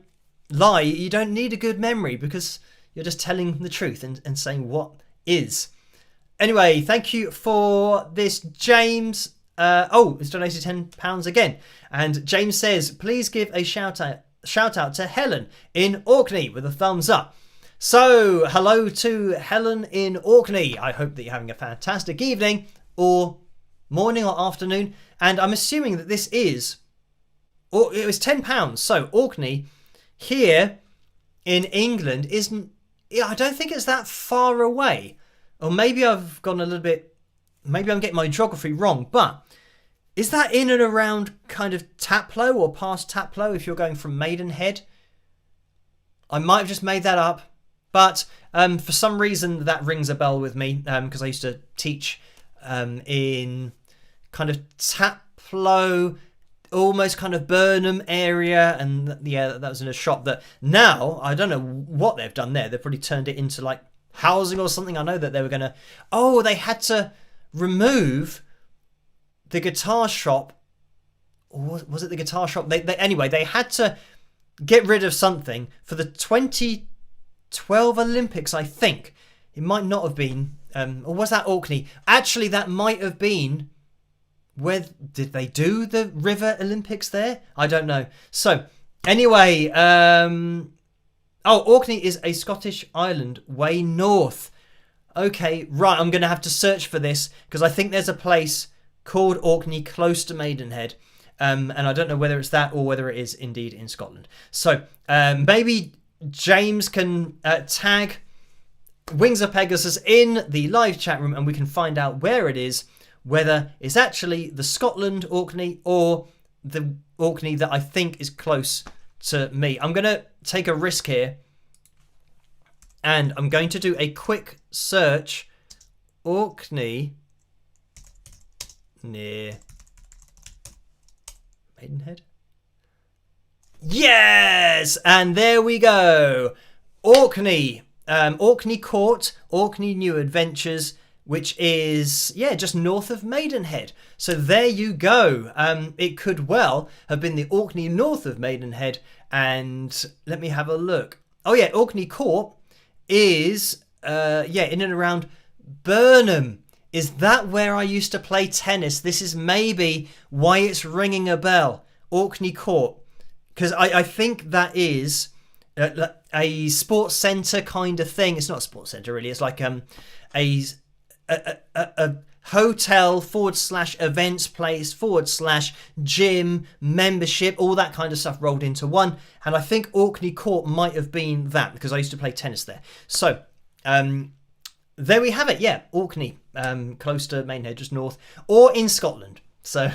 lie, you don't need a good memory, because you're just telling the truth and saying what is. Anyway, thank you for this, James. It's donated £10 again. And James says, please give a shout out to Helen in Orkney with a thumbs up. So, hello to Helen in Orkney. I hope that you're having a fantastic evening or morning or afternoon. And I'm assuming that this is... it was £10. So Orkney here in England isn't... I don't think it's that far away. Or maybe I've gone a little bit... Maybe I'm getting my geography wrong. But is that in and around kind of Taplow or past Taplow if you're going from Maidenhead? I might have just made that up. But for some reason that rings a bell with me, because I used to teach in kind of Taplow, almost kind of Burnham area, and yeah, that was in a shop that now I don't know what they've done there. They've probably turned it into like housing or something. I know that they were gonna they had to remove the guitar shop, or was it the guitar shop? Anyway, they had to get rid of something for the 2012 Olympics, I think. It might not have been, or was that Orkney? Actually, that might have been. Where did they do the River Olympics there? I don't know. So anyway, Orkney is a Scottish island way north. Okay, right, I'm going to have to search for this, because I think there's a place called Orkney close to Maidenhead. And I don't know whether it's that or whether it is indeed in Scotland. So maybe James can tag Wings of Pegasus in the live chat room and we can find out where it is, whether it's actually the Scotland Orkney or the Orkney that I think is close to me. I'm going to take a risk here and I'm going to do a quick search. Orkney near Maidenhead. Yes! And there we go. Orkney. Orkney Court, Orkney New Adventures, which is, just north of Maidenhead. So there you go. It could well have been the Orkney north of Maidenhead. And let me have a look. Oh yeah, Orkney Court is, in and around Burnham. Is that where I used to play tennis? This is maybe why it's ringing a bell. Orkney Court. Because I think that is a sports centre kind of thing. It's not a sports centre really. It's like a hotel / events place / gym membership, all that kind of stuff rolled into one. And I think Orkney Court might have been that, because I used to play tennis there. So there we have it. Yeah, Orkney. close to Maidenhead, just north, or in Scotland. So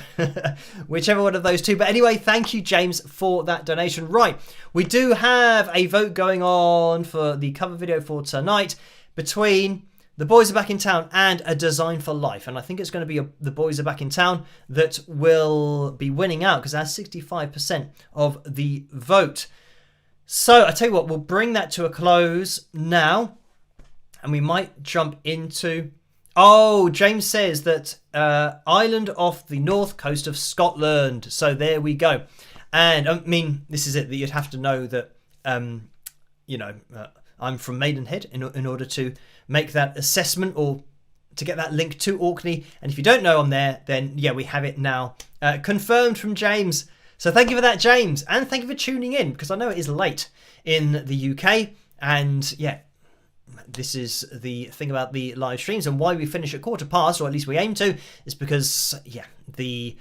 whichever one of those two. But anyway, thank you, James, for that donation. Right, we do have a vote going on for the cover video for tonight between The Boys Are Back in Town and A Design for Life. And I think it's going to be The Boys Are Back in Town that will be winning out because it has 65% of the vote. So I tell you what, we'll bring that to a close now. And we might jump into... Oh, James says that island off the north coast of Scotland. So there we go. And I mean, this is it, that you'd have to know that, I'm from Maidenhead in order to make that assessment or to get that link to Orkney. And if you don't know I'm there, then yeah, we have it now confirmed from James. So thank you for that, James. And thank you for tuning in, because I know it is late in the UK. And yeah, this is the thing about the live streams and why we finish at 1:15, or at least we aim to, is because, yeah, the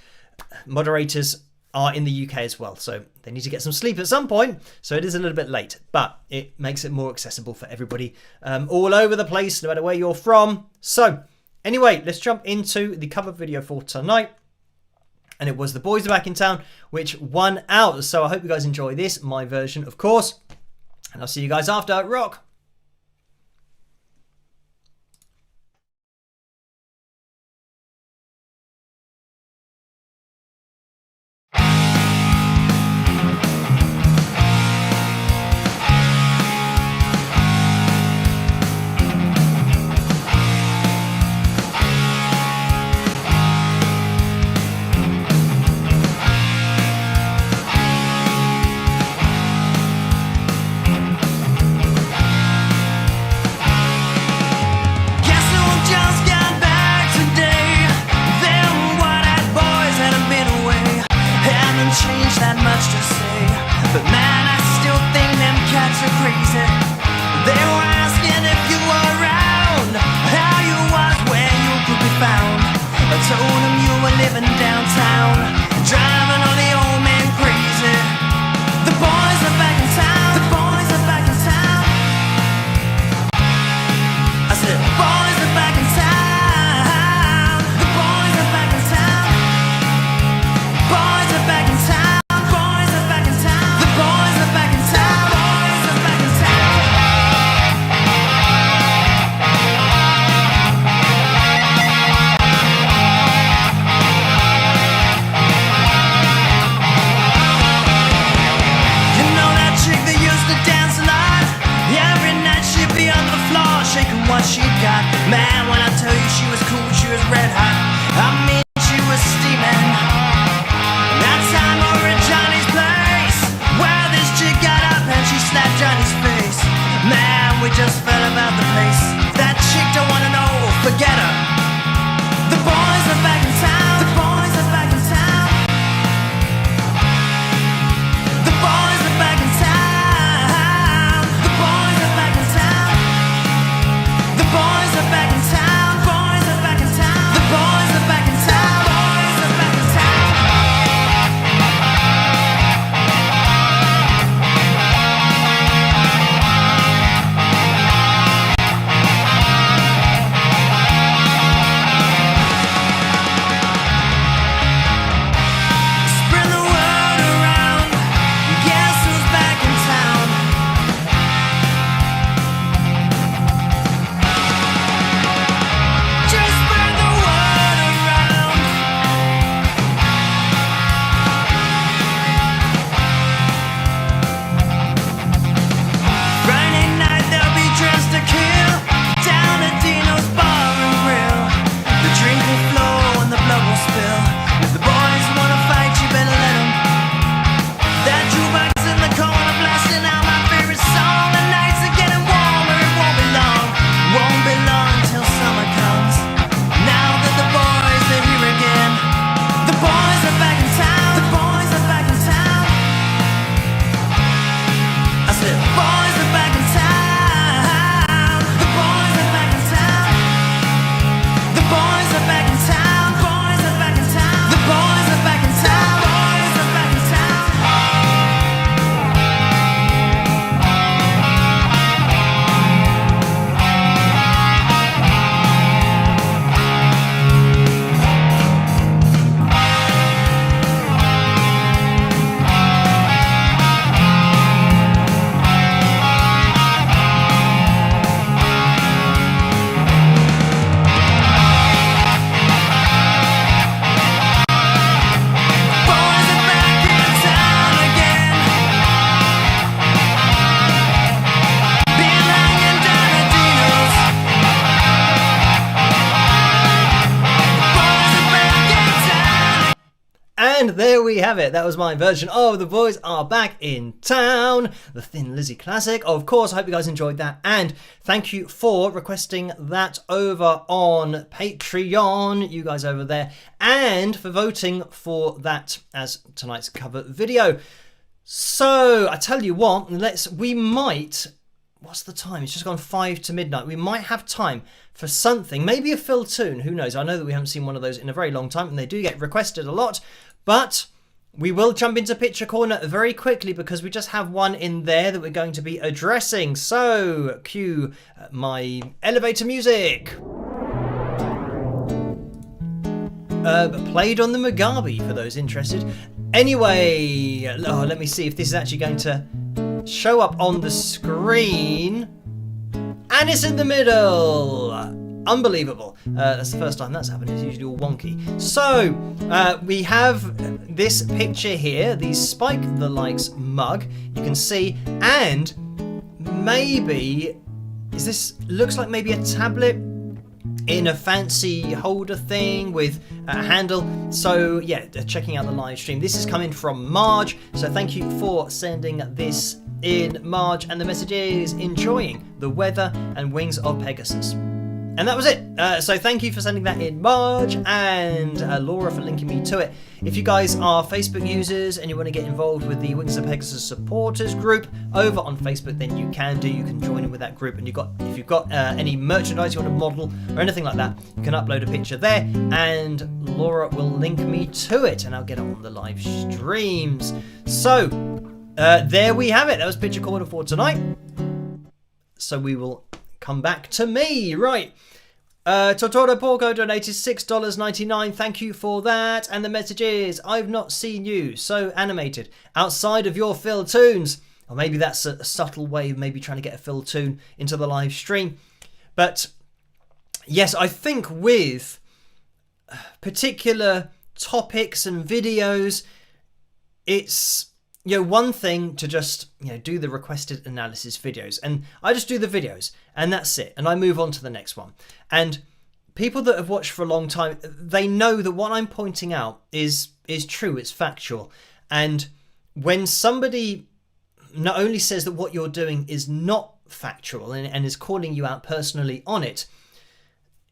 moderators are in the UK as well. So they need to get some sleep at some point. So it is a little bit late, but it makes it more accessible for everybody all over the place, no matter where you're from. So anyway, let's jump into the cover video for tonight. And it was The Boys Are Back in Town, which won out. So I hope you guys enjoy this, my version, of course. And I'll see you guys after. Rock! And there we have it. That was my version of The Boys Are Back in Town, the Thin Lizzy classic. Of course, I hope you guys enjoyed that. And thank you for requesting that over on Patreon, you guys over there, and for voting for that as tonight's cover video. So I tell you what, we might, what's the time? It's just gone 5 to midnight. We might have time for something, maybe a fill tune, who knows? I know that we haven't seen one of those in a very long time and they do get requested a lot, but we will jump into Picture Corner very quickly because we just have one in there that we're going to be addressing. So cue my elevator music. Played on the Mugabe for those interested. Anyway, let me see if this is actually going to show up on the screen. And it's in the middle. Unbelievable. That's the first time that's happened. It's usually all wonky. So we have this picture here, the Spike the Likes mug. You can see, and maybe looks like maybe a tablet in a fancy holder thing with a handle. So yeah, checking out the live stream. This is coming from Marge. So thank you for sending this in, Marge, and the message is enjoying the weather and wings of Pegasus. And that was it. So thank you for sending that in, Marge, and Laura for linking me to it. If you guys are Facebook users and you want to get involved with the Wings of Pegasus supporters group over on Facebook, then you can join in with that group. And if you've got any merchandise you want to model or anything like that, you can upload a picture there, and Laura will link me to it, and I'll get it on the live streams. So there we have it. That was Picture Corner for tonight. So we will come back to me. Right. Totoro Porco donated $6.99. Thank you for that. And the message is, I've not seen you so animated outside of your fill tunes. Or maybe that's a subtle way of maybe trying to get a fill tune into the live stream. But yes, I think with particular topics and videos, it's one thing to just do the requested analysis videos, and I just do the videos and that's it, and I move on to the next one. And people that have watched for a long time, they know that what I'm pointing out is true, it's factual. And when somebody not only says that what you're doing is not factual and is calling you out personally on it,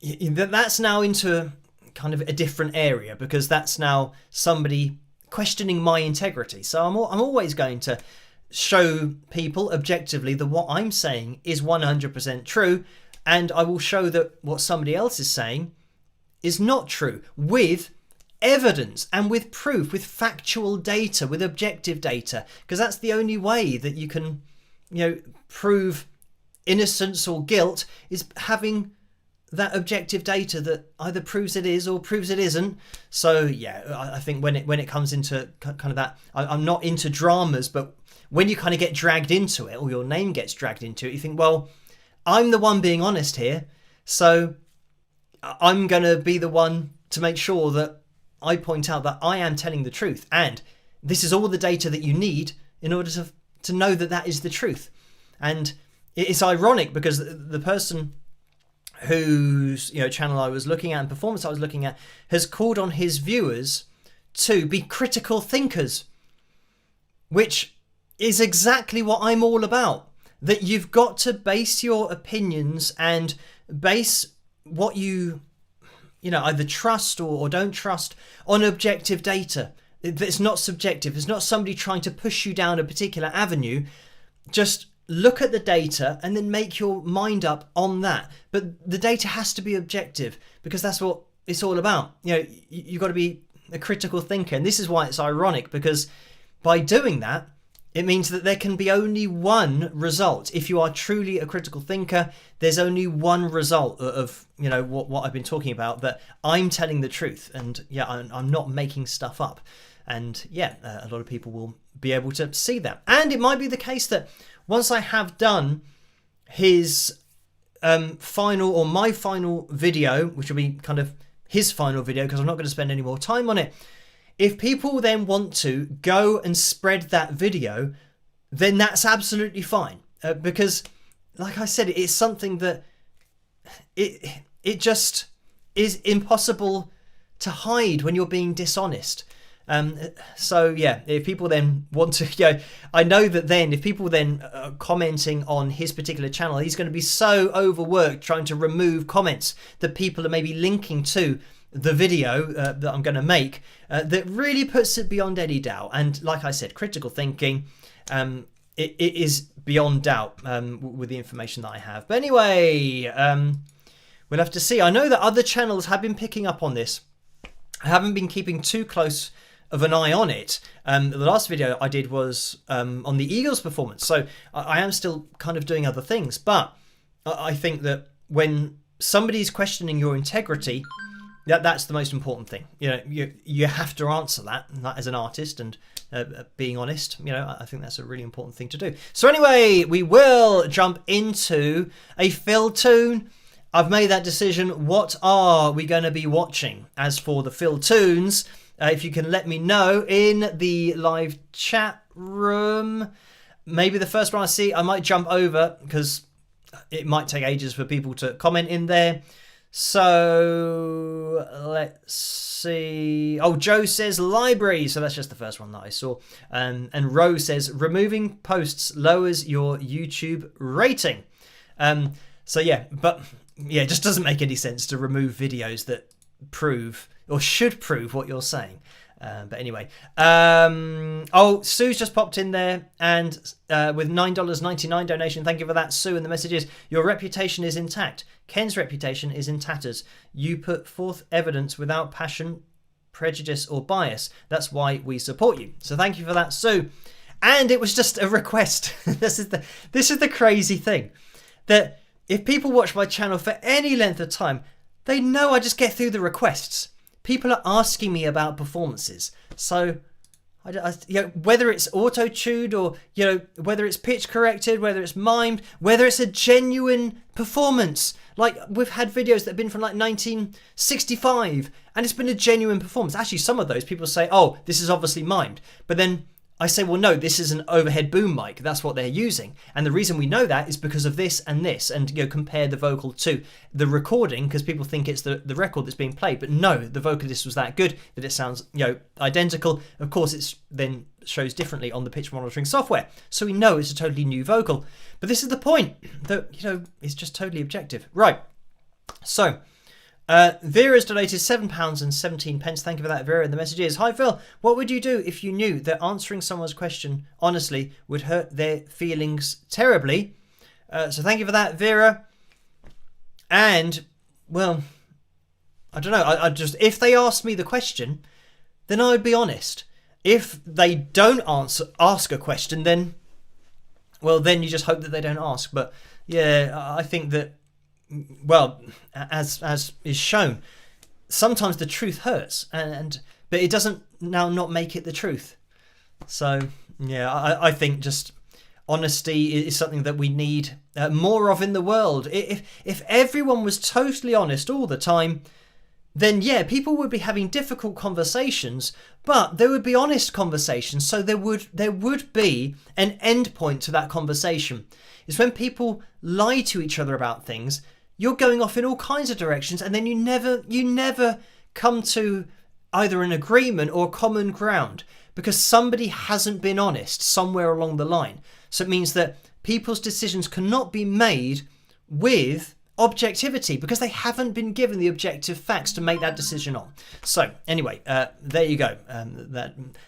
that's now into kind of a different area, because that's now somebody questioning my integrity. So I'm always going to show people objectively that what I'm saying is 100% true, and I will show that what somebody else is saying is not true, with evidence and with proof, with factual data, with objective data, because that's the only way that you can prove innocence or guilt, is having that objective data that either proves it is or proves it isn't. So yeah, I think when it comes into kind of that, I'm not into dramas, but when you kind of get dragged into it, or your name gets dragged into it, you think, well, I'm the one being honest here, so I'm going to be the one to make sure that I point out that I am telling the truth, and this is all the data that you need in order to know that that is the truth. And it's ironic because the person whose channel I was looking at and performance I was looking at has called on his viewers to be critical thinkers, which is exactly what I'm all about. That you've got to base your opinions and base what you either trust or don't trust on objective data. It's not subjective. It's not somebody trying to push you down a particular avenue. Just look at the data and then make your mind up on that. But the data has to be objective, because that's what it's all about. You've got to be a critical thinker. And this is why it's ironic, because by doing that, it means that there can be only one result. If you are truly a critical thinker, there's only one result of what I've been talking about, that I'm telling the truth, and I'm not making stuff up. And a lot of people will be able to see that. And it might be the case that once I have done his my final video, which will be kind of his final video, because I'm not going to spend any more time on it, if people then want to go and spread that video, then that's absolutely fine. Because, like I said, it's something that it just is impossible to hide when you're being dishonest. So yeah, if people then want to, I know that then if people then are commenting on his particular channel, he's going to be so overworked trying to remove comments that people are maybe linking to the video that I'm going to make, that really puts it beyond any doubt. And like I said, critical thinking, it is beyond doubt with the information that I have. But anyway, we'll have to see. I know that other channels have been picking up on this. I haven't been keeping too close of an eye on it. The last video I did was on the Eagles performance, so I am still kind of doing other things. But I think that when somebody's questioning your integrity, that's the most important thing. You have to answer that as an artist, and being honest. I think that's a really important thing to do. So anyway, we will jump into a fill tune. I've made that decision. What are we going to be watching? As for the fill tunes, if you can let me know in the live chat room. Maybe the first one I see, I might jump over because it might take ages for people to comment in there. So let's see. Oh, Joe says library. So that's just the first one that I saw. And Rose says removing posts lowers your YouTube rating. So yeah, but yeah, it just doesn't make any sense to remove videos that prove or should prove what you're saying. But anyway, Sue's just popped in there and with $9.99 donation. Thank you for that, Sue. And the message is, your reputation is intact. Ken's reputation is in tatters. You put forth evidence without passion, prejudice or bias. That's why we support you. So thank you for that, Sue. And it was just a request. This is the crazy thing, that if people watch my channel for any length of time, they know I just get through the requests. People are asking me about performances, so whether it's auto-tuned or whether it's pitch corrected, whether it's mimed, whether it's a genuine performance. Like, we've had videos that have been from like 1965, and it's been a genuine performance. Actually, some of those people say, "Oh, this is obviously mimed," but then I say, well, no, this is an overhead boom mic. That's what they're using. And the reason we know that is because of this and this. And compare the vocal to the recording, because people think it's the record that's being played. But no, the vocalist was that good that it sounds identical. Of course, it's then shows differently on the pitch monitoring software. So we know it's a totally new vocal. But this is the point, that it's just totally objective. Right. So Vera's donated £7.17. Thank you for that, Vera. And the message is, hi Phil, what would you do if you knew that answering someone's question honestly would hurt their feelings terribly? So thank you for that, Vera. And, well, I don't know. I just, if they asked me the question, then I would be honest. If they don't ask a question, then, well, then you just hope that they don't ask. But yeah, I think that, well, as is shown, sometimes the truth hurts, but it doesn't now not make it the truth. So yeah, I think just honesty is something that we need more of in the world. If everyone was totally honest all the time, then yeah, people would be having difficult conversations, but there would be honest conversations. So there would be an end point to that conversation. It's when people lie to each other about things, you're going off in all kinds of directions, and then you never come to either an agreement or common ground, because somebody hasn't been honest somewhere along the line. So it means that people's decisions cannot be made with objectivity, because they haven't been given the objective facts to make that decision on. So anyway, there you go.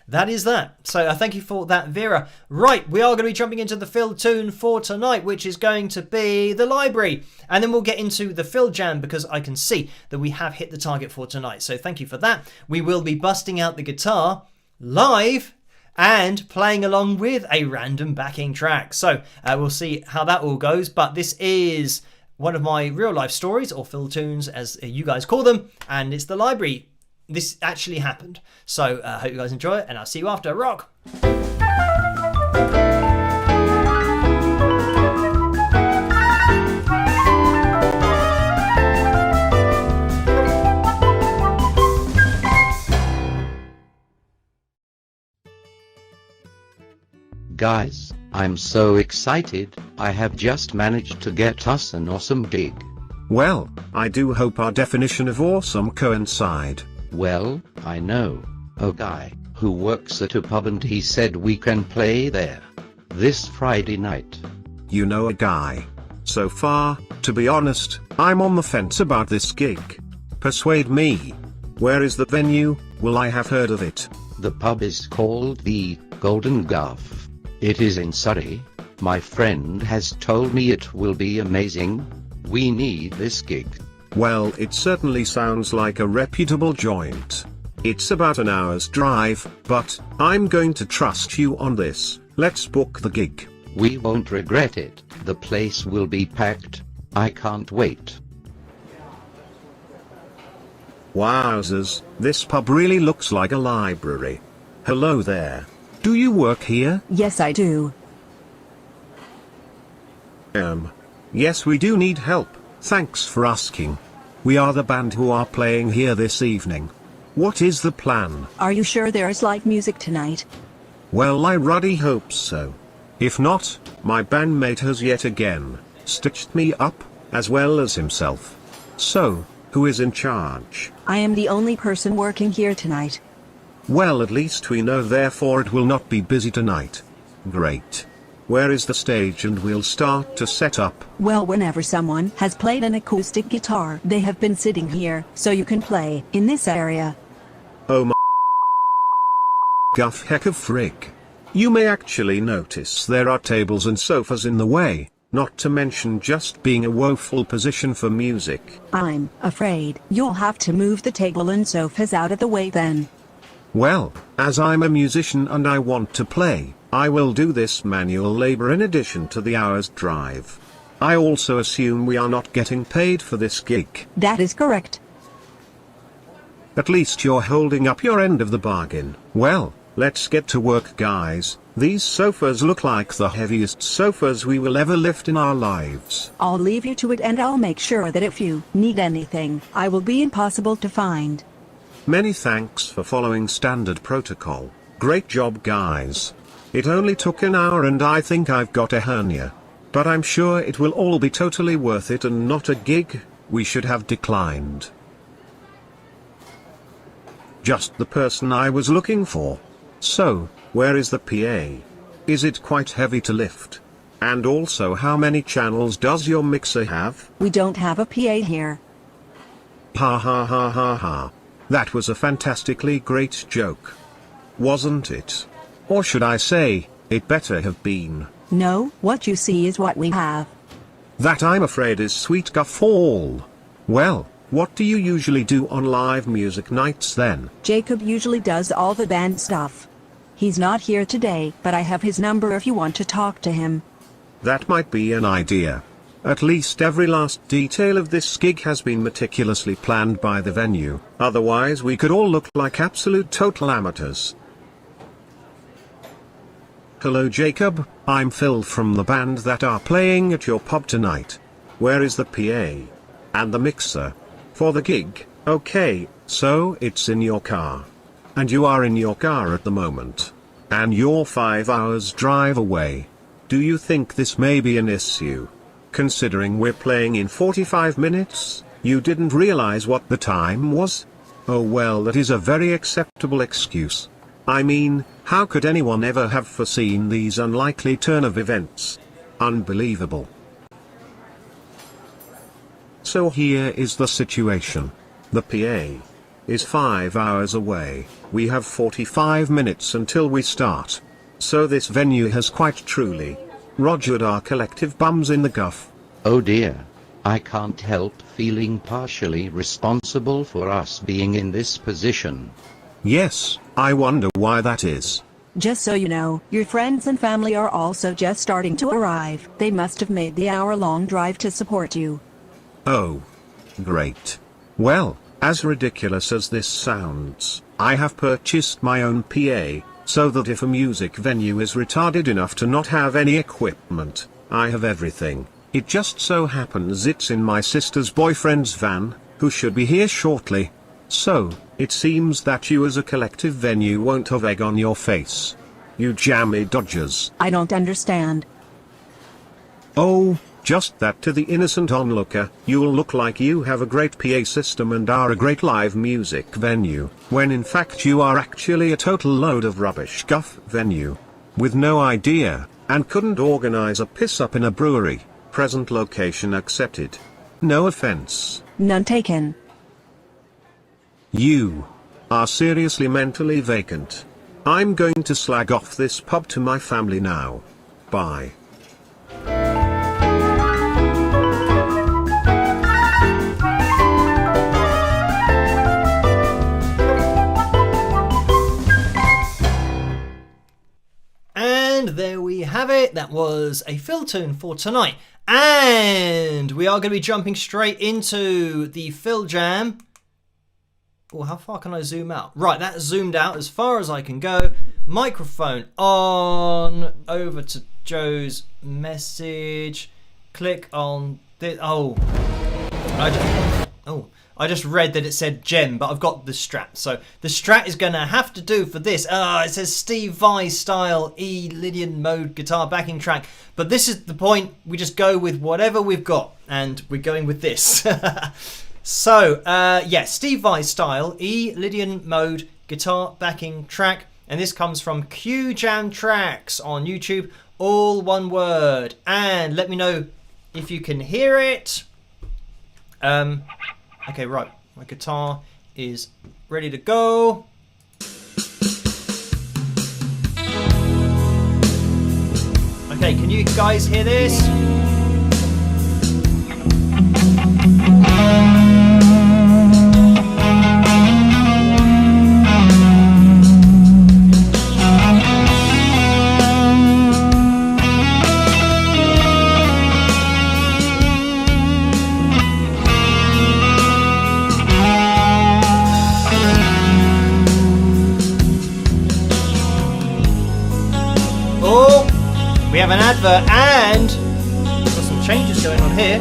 That is that. So thank you for that, Vera. Right, we are going to be jumping into the fill tune for tonight, which is going to be The Library, and then we'll get into the fill jam, because I can see that we have hit the target for tonight. So thank you for that. We will be busting out the guitar live and playing along with a random backing track. So we'll see how that all goes, but this is one of my real life stories, or fill tunes as you guys call them, and it's The Library. This actually happened. So I hope you guys enjoy it, and I'll see you after. Rock! Guys, I'm so excited. I have just managed to get us an awesome gig. Well, I do hope our definition of awesome coincide. Well, I know. Oh guy, who works at a pub and he said we can play there this Friday night. You know a guy. So far, to be honest, I'm on the fence about this gig. Persuade me. Where is the venue? Will I have heard of it? The pub is called the Golden Guff. It is in Surrey. My friend has told me it will be amazing. We need this gig. Well, it certainly sounds like a reputable joint. It's about an hour's drive, but I'm going to trust you on this. Let's book the gig. We won't regret it. The place will be packed. I can't wait. Wowzers, this pub really looks like a library. Hello there. Do you work here? Yes, I do. Yes, we do need help. Thanks for asking. We are the band who are playing here this evening. What is the plan? Are you sure there is live music tonight? Well, I ruddy hope so. If not, my bandmate has yet again stitched me up, as well as himself. So, who is in charge? I am the only person working here tonight. Well, at least we know, therefore it will not be busy tonight. Great. Where is the stage, and we'll start to set up? Well, whenever someone has played an acoustic guitar, they have been sitting here, so you can play in this area. Oh my guff heck of frig. You may actually notice there are tables and sofas in the way, not to mention just being a woeful position for music. I'm afraid you'll have to move the table and sofas out of the way then. Well, as I'm a musician and I want to play, I will do this manual labor in addition to the hour's drive. I also assume we are not getting paid for this gig. That is correct. At least you're holding up your end of the bargain. Well, let's get to work, guys. These sofas look like the heaviest sofas we will ever lift in our lives. I'll leave you to it, and I'll make sure that if you need anything, I will be impossible to find. Many thanks for following standard protocol. Great job, guys. It only took an hour and I think I've got a hernia. But I'm sure it will all be totally worth it and not a gig we should have declined. Just the person I was looking for. So, where is the PA? Is it quite heavy to lift? And also, how many channels does your mixer have? We don't have a PA here. Ha ha ha ha ha. That was a fantastically great joke. Wasn't it? Or should I say, it better have been. No, what you see is what we have. That, I'm afraid, is sweet guffaw. Well, what do you usually do on live music nights then? Jacob usually does all the band stuff. He's not here today, but I have his number if you want to talk to him. That might be an idea. At least every last detail of this gig has been meticulously planned by the venue, otherwise we could all look like absolute total amateurs. Hello Jacob, I'm Phil from the band that are playing at your pub tonight. Where is the PA? And the mixer? For the gig? Okay, so it's in your car. And you are in your car at the moment. And you're 5 hours drive away. Do you think this may be an issue? Considering we're playing in 45 minutes, you didn't realize what the time was? Oh well, that is a very acceptable excuse. I mean, how could anyone ever have foreseen these unlikely turn of events? Unbelievable. So here is the situation. The PA is 5 hours away. We have 45 minutes until we start. So this venue has quite truly rogered our collective bums in the guff. Oh dear. I can't help feeling partially responsible for us being in this position. Yes, I wonder why that is. Just so you know, your friends and family are also just starting to arrive. They must have made the hour-long drive to support you. Oh. Great. Well, as ridiculous as this sounds, I have purchased my own PA, so that if a music venue is retarded enough to not have any equipment, I have everything. It just so happens it's in my sister's boyfriend's van, who should be here shortly. So, it seems that you as a collective venue won't have egg on your face. You jammy dodgers. I don't understand. Oh, Just that to the innocent onlooker, you'll look like you have a great PA system and are a great live music venue, when in fact you are actually a total load of rubbish guff venue. With no idea, and couldn't organize a piss up in a brewery. Present location accepted. No offense. None taken. You are seriously mentally vacant. I'm going to slag off this pub to my family now. Bye. And there we have it. That was a fill tune for tonight. And we are going to be jumping straight into the fill jam. Oh, how far can I zoom out? Right, that's zoomed out as far as I can go. Microphone on. Over to Joe's message. Click on this. I just read that it said gem, but I've got the Strat. So the Strat is going to have to do for this. It says Steve Vai style E Lydian mode guitar backing track. But this is the point. We just go with whatever we've got. And we're going with this. So, Steve Vai style E Lydian mode guitar backing track. And this comes from Q Jam Tracks on YouTube. All one word. And let me know if you can hear it. Okay, right. My guitar is ready to go. Okay, can you guys hear this? We have an advert and got some changes going on here.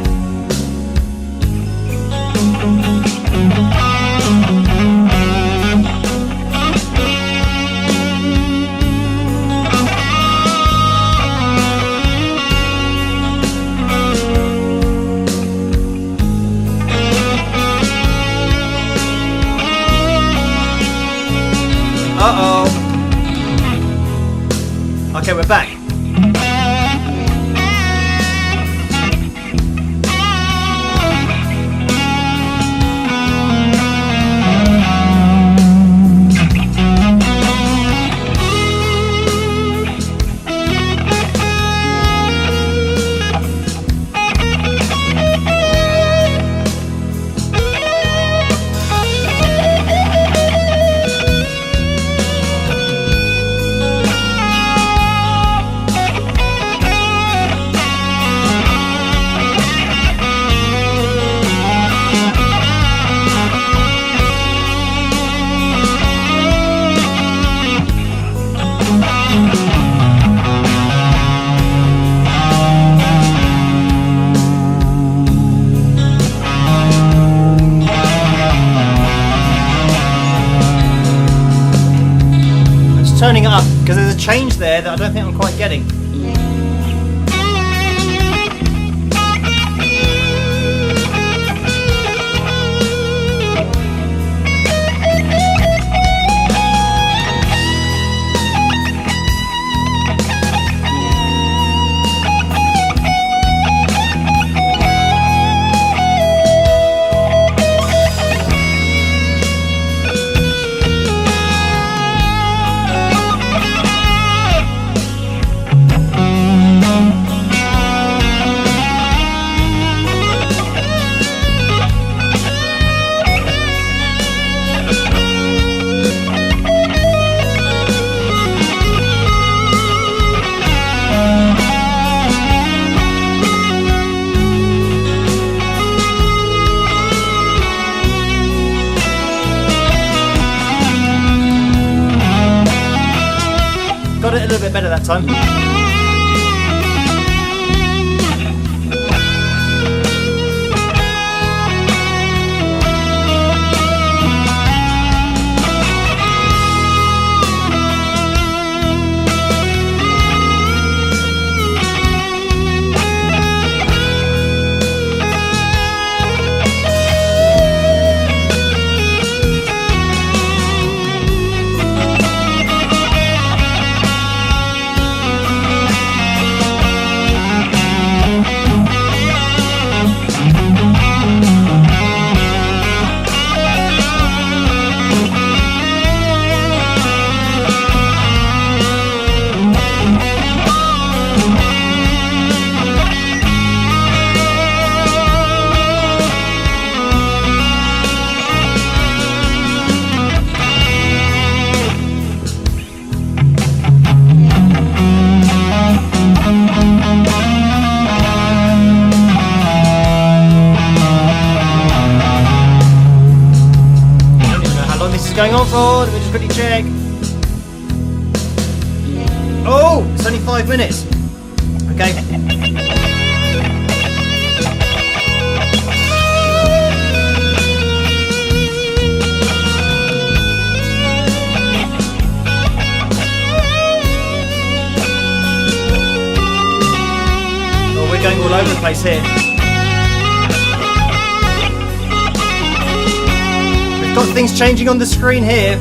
Uh-oh. Okay, we're back. Turning it up because there's a change there that I don't think I'm quite getting. Got it a little bit better that time. for? Let me just quickly check. Oh, it's only 5 minutes. Okay. Going all over the place here. We've got things changing on the screen here.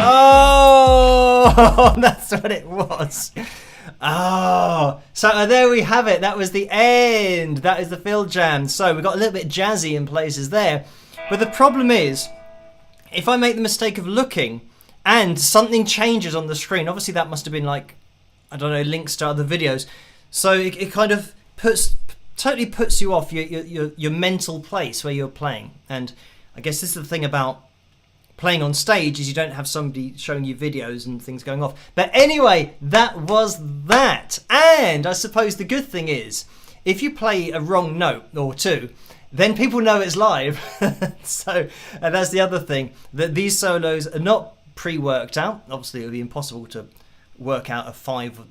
Oh, that's what it was. Oh, so there we have it. That was the end. That is the fill jam. So we got a little bit jazzy in places there. But the problem is, if I make the mistake of looking and something changes on the screen, obviously that must have been like, I don't know, links to other videos. So it kind of totally puts you off your mental place where you're playing. And I guess this is the thing about playing on stage, is you don't have somebody showing you videos and things going off. But anyway, that was that. And I suppose the good thing is, if you play a wrong note or two, then people know it's live. So that's the other thing, that these solos are not pre-worked out. Obviously it would be impossible to work out a 5,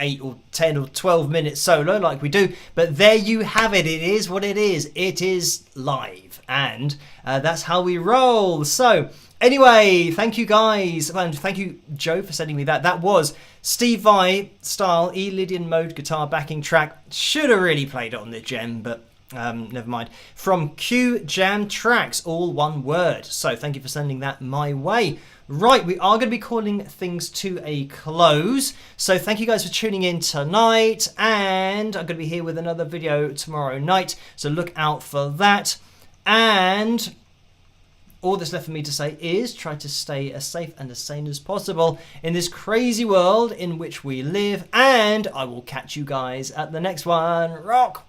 8 or 10 or 12 minute solo like we do, but there you have it. It is what it is. It is live, and that's how we roll. So anyway, thank you guys, and thank you Joe for sending me that. That was Steve Vai style E-Lydian mode guitar backing track. Should have really played it on the gem, but never mind. From Q Jam Tracks, all one word. So thank you for sending that my way. Right, we are going to be calling things to a close. So thank you guys for tuning in tonight, and I'm going to be here with another video tomorrow night. So look out for that. And all that's left for me to say is try to stay as safe and as sane as possible in this crazy world in which we live. And I will catch you guys at the next one. Rock!